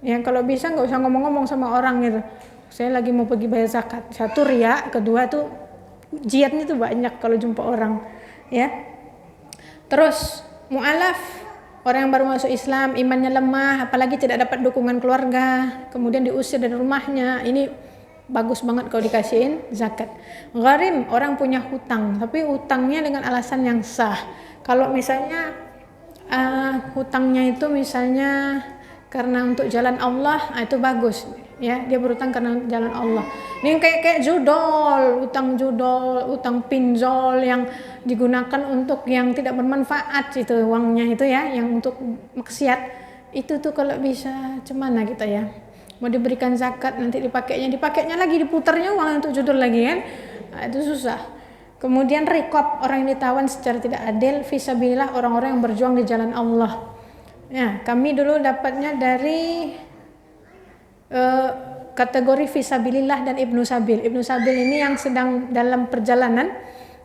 A: Ya kalau bisa nggak usah ngomong-ngomong sama orang gitu. Saya lagi mau pergi bayar zakat. Satu riya, kedua tuh jihadnya tuh banyak kalau jumpa orang. Ya. Terus mu'alaf, orang yang baru masuk Islam, imannya lemah, apalagi tidak dapat dukungan keluarga, kemudian diusir dari rumahnya. Ini bagus banget kalau dikasihin zakat. Gharim, orang punya hutang, tapi hutangnya dengan alasan yang sah. Kalau misalnya hutangnya itu misalnya karena untuk jalan Allah, itu bagus ya, dia berhutang karena jalan Allah. Ini kayak judol, utang pinjol yang digunakan untuk yang tidak bermanfaat itu uangnya itu ya, yang untuk maksiat itu tuh kalau bisa cemana kita ya, mau diberikan zakat nanti dipakainya lagi, diputarnya uang untuk judol lagi kan, itu susah. Kemudian rikop, orang yang ditawan secara tidak adil, fisabilillah, orang-orang yang berjuang di jalan Allah. Ya, kami dulu dapatnya dari kategori fisabilillah dan Ibnu Sabil. Ibnu Sabil ini yang sedang dalam perjalanan,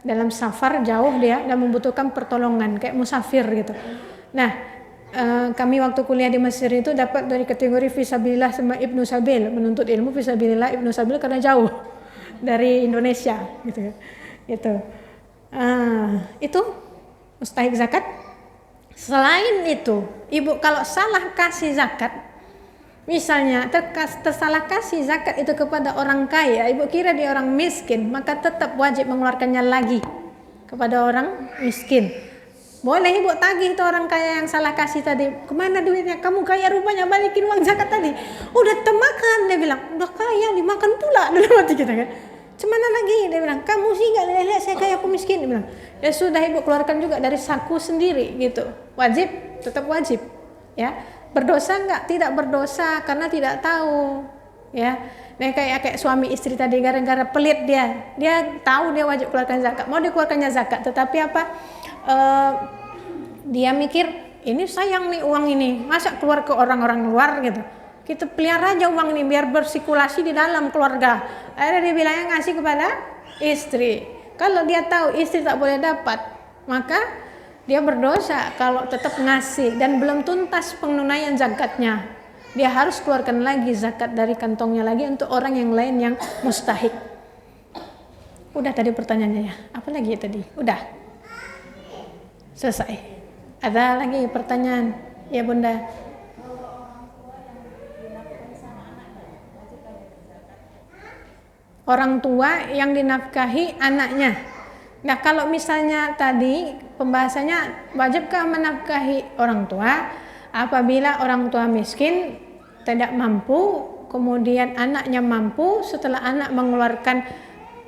A: dalam safar jauh dia dan membutuhkan pertolongan kayak musafir gitu. Nah, kami waktu kuliah di Mesir itu dapat dari kategori fisabilillah sama Ibnu Sabil, menuntut ilmu fisabilillah Ibnu Sabil karena jauh dari Indonesia gitu. Itu mustahik zakat. Selain itu, ibu kalau salah kasih zakat, Misalnya tersalah kasih zakat itu kepada orang kaya, ibu kira dia orang miskin, maka tetap wajib mengeluarkannya lagi kepada orang miskin. Boleh ibu tagih itu orang kaya yang salah kasih tadi, kemana duitnya, kamu kaya rupanya, balikin uang zakat tadi. Udah termakan, dia bilang, udah kaya dimakan pula dalam hati kita kan. Cemana lagi, dia bilang, kamu sih gak lihat saya kaya, aku miskin. Dia bilang, ya sudah ibu keluarkan juga dari saku sendiri gitu. Wajib, tetap wajib ya. Berdosa enggak? Tidak berdosa karena tidak tahu ya. Nah, kayak suami istri tadi, gara-gara pelit dia tahu dia wajib keluarkan zakat, mau dikeluarkannya zakat, tetapi apa, dia mikir ini sayang nih uang ini, masa keluar ke orang-orang luar gitu, kita pelihara aja uang ini biar bersirkulasi di dalam keluarga. Akhirnya dia bilangnya ngasih kepada istri. Kalau dia tahu istri tak boleh dapat, maka dia berdosa kalau tetap ngasih dan belum tuntas penunaian zakatnya. Dia harus keluarkan lagi zakat dari kantongnya lagi untuk orang yang lain yang mustahik. Udah tadi pertanyaannya ya. Apa lagi tadi? Udah. Selesai. Ada lagi pertanyaan? Ya Bunda. Orang tua yang dinafkahi anaknya. Nah, kalau misalnya tadi pembahasannya wajibkah menafkahi orang tua apabila orang tua miskin, tidak mampu, kemudian anaknya mampu, setelah anak mengeluarkan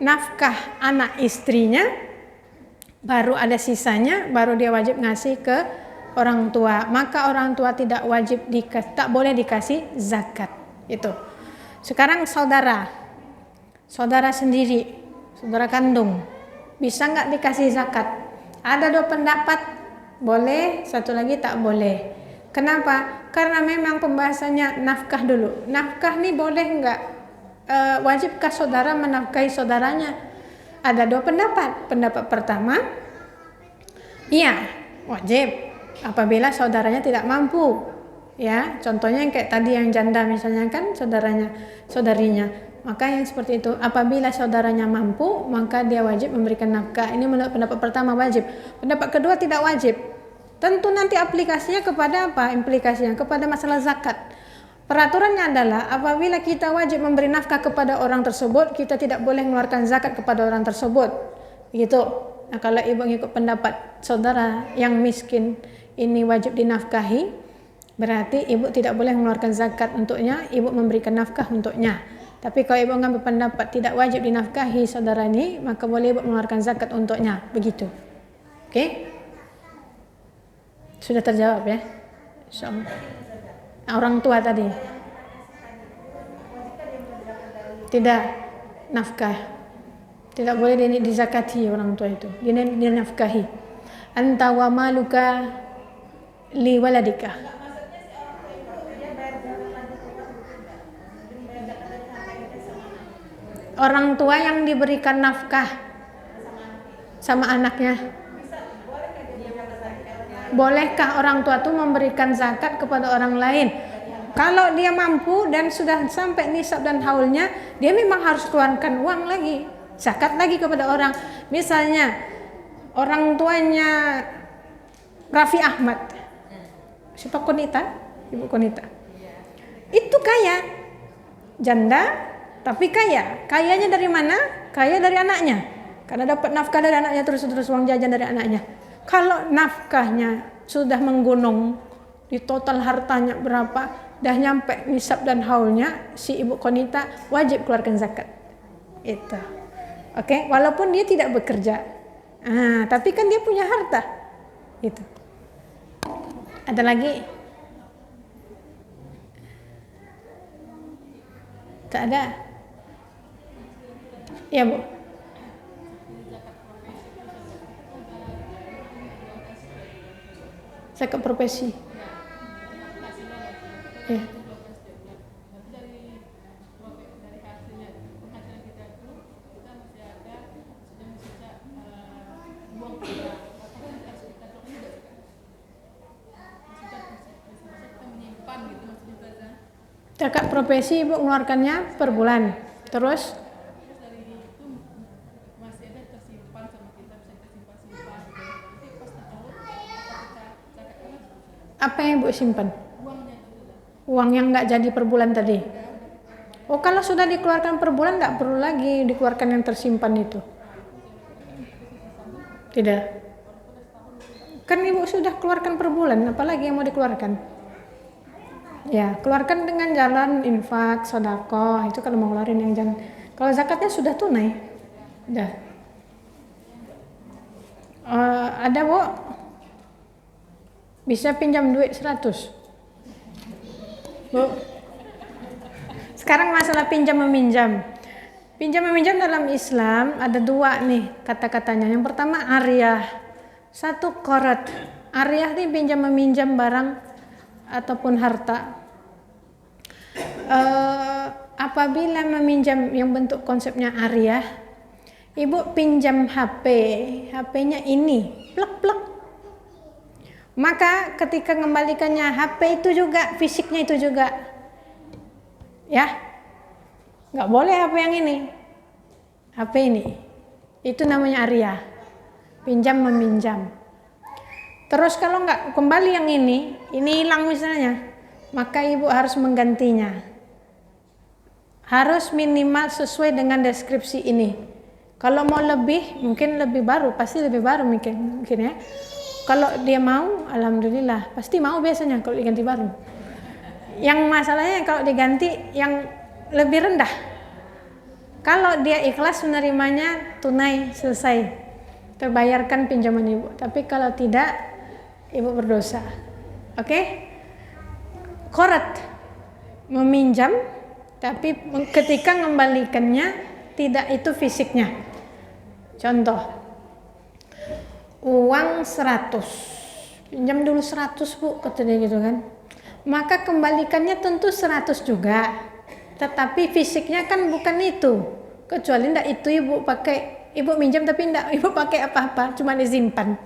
A: nafkah anak istrinya, baru ada sisanya, baru dia wajib ngasih ke orang tua. Maka orang tua tidak wajib tak boleh dikasih zakat. Itu. Sekarang saudara sendiri, saudara kandung, bisa nggak dikasih zakat? Ada dua pendapat, boleh, satu lagi tak boleh. Kenapa? Karena memang pembahasannya nafkah dulu. Nafkah nih boleh nggak? Wajibkah saudara menafkahi saudaranya? Ada dua pendapat. Pendapat pertama, iya, wajib apabila saudaranya tidak mampu. Ya, contohnya yang kayak tadi yang janda misalnya kan saudarinya. Maka yang seperti itu, apabila saudaranya mampu, maka dia wajib memberikan nafkah. Ini menurut pendapat pertama wajib. Pendapat kedua tidak wajib. Tentu nanti aplikasinya kepada apa? Implikasinya kepada masalah zakat. Peraturannya adalah apabila kita wajib memberi nafkah kepada orang tersebut, kita tidak boleh mengeluarkan zakat kepada orang tersebut. Gitu. Nah, kalau ibu ngikut pendapat saudara yang miskin ini wajib dinafkahi, berarti ibu tidak boleh mengeluarkan zakat untuknya, ibu memberikan nafkah untuknya. Tapi kalau ibu mengambil pendapat tidak wajib dinafkahi saudara ini, maka boleh ibu mengeluarkan zakat untuknya. Begitu. Oke? Sudah terjawab ya? Insyaallah. Orang tua tadi. Tidak nafkah. Tidak boleh dizakati orang tua itu. Dia dinafkahi. Anta wa maluka li waladika. Orang tua yang diberikan nafkah sama anaknya. Bolehkah orang tua itu memberikan zakat kepada orang lain? Kalau dia mampu dan sudah sampai nisab dan haulnya, dia memang harus keluarkan uang lagi, zakat lagi kepada orang. Misalnya orang tuanya Raffi Ahmad, siapa Konita? Ibu Konita. Itu kaya, janda. Tapi kayanya dari mana? Kaya dari anaknya. Karena dapat nafkah dari anaknya, terus uang jajan dari anaknya. Kalau nafkahnya sudah menggunung, di total hartanya berapa, dah nyampe nisab dan haulnya, si ibu Konita wajib keluarkan zakat. Itu. Oke, walaupun dia tidak bekerja. Tapi kan dia punya harta. Itu. Ada lagi? Tak ada. Ya Bu. Zakat profesi. Ya. Zakat profesi Ibu mengeluarkannya per bulan. Terus apa yang Ibu simpan? uang yang nggak jadi per bulan tadi. Oh, kalau sudah dikeluarkan per bulan nggak perlu lagi dikeluarkan yang tersimpan itu. Tidak. Kan ibu sudah keluarkan per bulan, apalagi yang mau dikeluarkan? Ya, keluarkan dengan jalan infak, sedekah, itu kalau mau ngeluarin yang jangan. Kalau zakatnya sudah tunai. Udah. Ada Bu? Bisa pinjam duit 100? Bu? Sekarang masalah pinjam meminjam. Pinjam meminjam dalam Islam ada dua nih kata-katanya. Yang pertama ariyah, satu qard. Ariyah nih pinjam meminjam barang ataupun harta. Apabila meminjam yang bentuk konsepnya ariyah, ibu pinjam HP, HP-nya ini, plek-plek. Maka ketika mengembalikannya HP itu juga, fisiknya itu juga, ya, nggak boleh HP yang ini, HP ini, itu namanya ariyah, pinjam meminjam. Terus kalau nggak kembali yang ini hilang misalnya, maka ibu harus menggantinya, harus minimal sesuai dengan deskripsi ini. Kalau mau lebih, mungkin lebih baru, pasti lebih baru mungkin ya. Kalau dia mau, alhamdulillah, pasti mau biasanya kalau diganti baru. Yang masalahnya kalau diganti yang lebih rendah. Kalau dia ikhlas menerimanya tunai, selesai, terbayarkan pinjaman ibu. Tapi kalau tidak, ibu berdosa. Oke? Qard, meminjam, tapi ketika mengembalikannya tidak itu fisiknya. Contoh, uang 100, pinjam dulu 100 Bu, kata dia gitu kan. Maka kembalikannya tentu 100 juga, tetapi fisiknya kan bukan itu. Kecuali ndak itu ibu pakai, ibu minjam tapi ndak ibu pakai apa-apa, cuma disimpan.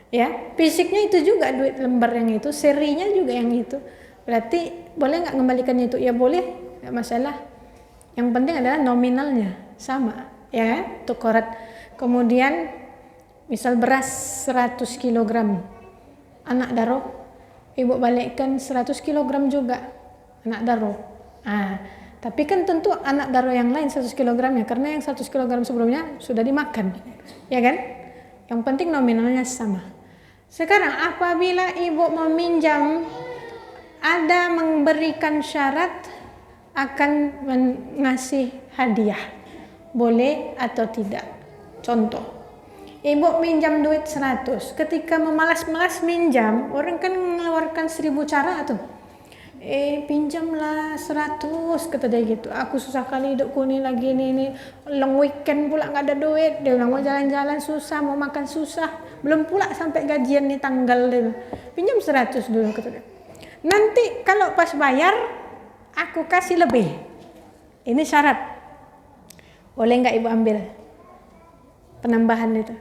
A: Ya, fisiknya itu juga duit lembar yang itu, serinya juga yang itu. Berarti boleh nggak mengembalikannya itu? Ya boleh, nggak masalah. Yang penting adalah nominalnya sama, ya, itu qard. Kemudian misal beras 100 kg, anak daro, ibu balikkan 100 kg juga, anak daro. Tapi kan tentu anak daro yang lain 100 kg ya, karena yang 100 kg sebelumnya sudah dimakan, ya kan? Yang penting nominalnya sama. Sekarang apabila ibu meminjam, ada memberikan syarat akan mengasih hadiah, boleh atau tidak. Contoh, ibu minjam duit 100, ketika memalas-malas minjam, orang kan mengeluarkan 1000 cara tuh. Pinjamlah 100, kata dia gitu. Aku susah kali hidupku nih lagi nih long weekend pula nggak ada duit. Dia bilang mau jalan-jalan susah, mau makan susah, belum pula sampai gajian nih tanggal dia. Pinjam 100 dulu, kata dia. Nanti kalau pas bayar, aku kasih lebih. Ini syarat. Boleh nggak ibu ambil penambahan itu?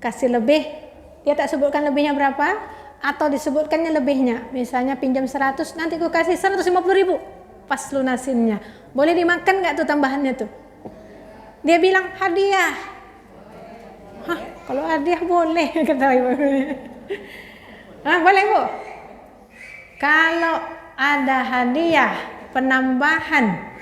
A: Kasih lebih, dia tak sebutkan lebihnya berapa, atau disebutkannya lebihnya. Misalnya pinjam 100, nanti aku kasih 150.000 pas lunasinnya. Boleh dimakan nggak tuh tambahannya tuh? Dia bilang hadiah. Hah, kalau hadiah boleh, kata ibu. Boleh Bu? Kalau ada hadiah, penambahan,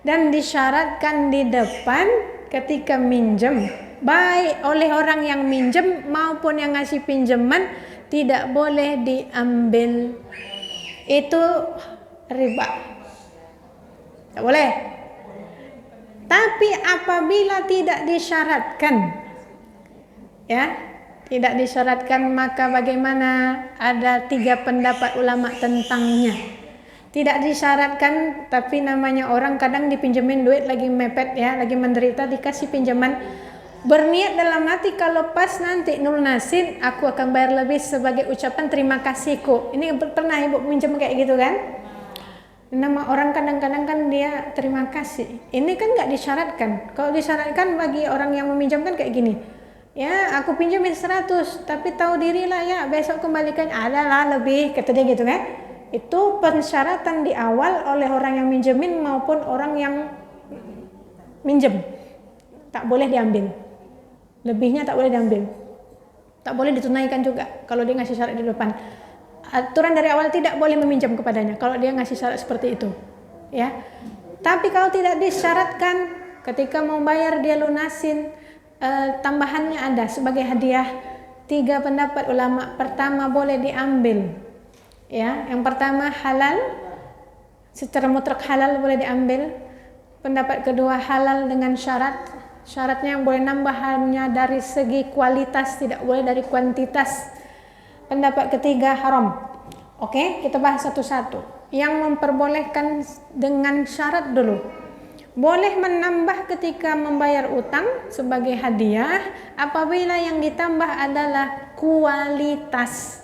A: dan disyaratkan di depan ketika minjem, baik oleh orang yang minjem maupun yang ngasih pinjaman, tidak boleh diambil. Itu riba. Tidak boleh. Tapi apabila tidak disyaratkan, ya, tidak disyaratkan, maka bagaimana? Ada 3 pendapat ulama tentangnya. Tidak disyaratkan, tapi namanya orang kadang dipinjemin duit lagi mepet ya, lagi menderita, dikasih pinjaman, berniat dalam hati kalau pas nanti lunasin aku akan bayar lebih sebagai ucapan terima kasihku. Ini pernah ibu pinjam kayak gitu kan? Nama orang kadang-kadang kan dia terima kasih. Ini kan nggak disyaratkan. Kalau disyaratkan bagi orang yang meminjam kan kayak gini. Ya, aku pinjamin 100, tapi tahu diri lah ya, besok kembalikan adalah lebih, kata dia gitu kan. Itu persyaratan di awal oleh orang yang minjemin maupun orang yang minjem. Tak boleh diambil. Lebihnya tak boleh diambil. Tak boleh ditunaikan juga kalau dia ngasih syarat di depan. aturan dari awal tidak boleh meminjam kepadanya kalau dia ngasih syarat seperti itu, ya. Tapi kalau tidak disyaratkan, ketika mau bayar dia lunasin, tambahannya ada sebagai hadiah. 3 pendapat ulama. Pertama, boleh diambil, ya. Yang pertama halal, secara mutlak halal boleh diambil. Pendapat kedua halal dengan syarat. Syaratnya yang boleh nambah hanya dari segi kualitas, tidak boleh dari kuantitas. Pendapat ketiga haram. Oke, kita bahas satu-satu. Yang memperbolehkan dengan syarat dulu. Boleh menambah ketika membayar utang sebagai hadiah apabila yang ditambah adalah kualitas.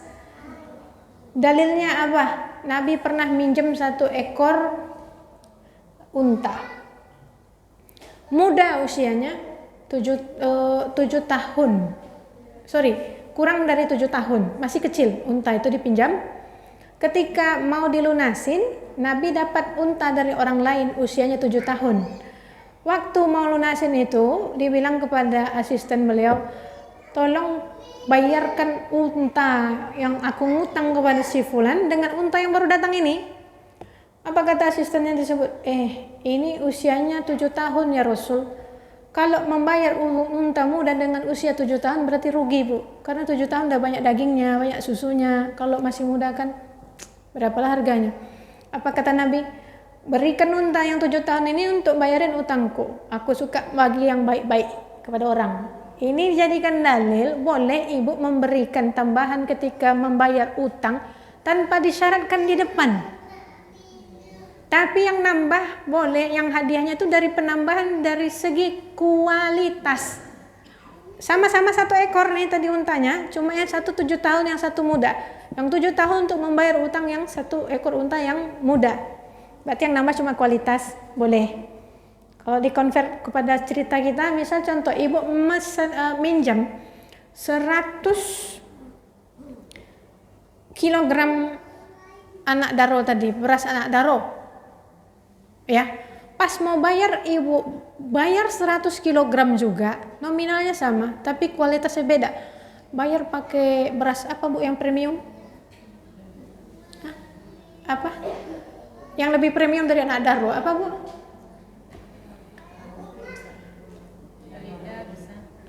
A: Dalilnya apa? Nabi pernah minjem 1 ekor unta. Muda usianya 7 tahun. Kurang dari 7 tahun, masih kecil unta itu dipinjam. Ketika mau dilunasin, Nabi dapat unta dari orang lain usianya 7 tahun. Waktu mau lunasin itu, dibilang kepada asisten beliau, tolong bayarkan unta yang aku ngutang kepada si fulan dengan unta yang baru datang ini. Apa kata asistennya disebut? Ini usianya 7 tahun ya Rasul. Kalau membayar unta muda dengan usia 7 tahun berarti rugi, Bu. Karena 7 tahun udah banyak dagingnya, banyak susunya. Kalau masih muda kan berapalah harganya. Apa kata Nabi? Berikan unta yang 7 tahun ini untuk bayarin utangku. Aku suka bagi yang baik-baik kepada orang. Ini dijadikan dalil boleh ibu memberikan tambahan ketika membayar utang tanpa disyaratkan di depan. Tapi yang nambah boleh, yang hadiahnya itu dari penambahan dari segi kualitas. Sama-sama 1 ekor nih tadi untanya, cuma yang 1 7 tahun, yang 1 muda. Yang 7 tahun untuk membayar utang yang 1 ekor unta yang muda. Berarti yang nambah cuma kualitas, boleh. Kalau dikonvert kepada cerita kita, misal contoh ibu minjam 100 kilogram anak daro tadi, beras anak daro. Ya, pas mau bayar ibu bayar 100 kg juga, nominalnya sama, tapi kualitasnya beda. Bayar pakai beras apa Bu yang premium? Apa? Yang lebih premium dari anak daro apa Bu?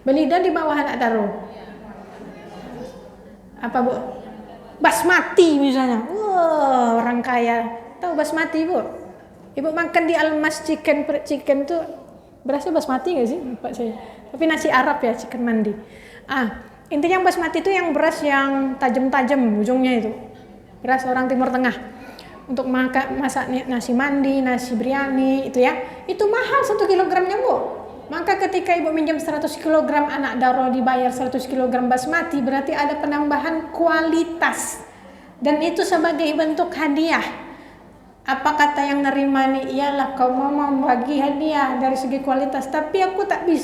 A: Belida di bawah anak daro. Apa Bu? Basmati misalnya. Wah, orang kaya tahu basmati Bu? Ibu makan di Almas chicken tuh berasnya basmati nggak sih? Lupa saya. Tapi nasi Arab ya, chicken mandi. Intinya basmati itu yang beras yang tajam-tajam ujungnya itu. Beras orang Timur Tengah. Untuk masak nasi mandi, nasi biryani itu ya. Itu mahal 1 kilogramnya Bu. Maka ketika ibu minjam 100 kg anak daro dibayar 100 kg basmati berarti ada penambahan kualitas. Dan itu sebagai bentuk hadiah. Apa kata yang nerima nih? Iyalah kau mau membagi hadiah dari segi kualitas, tapi aku tak bisa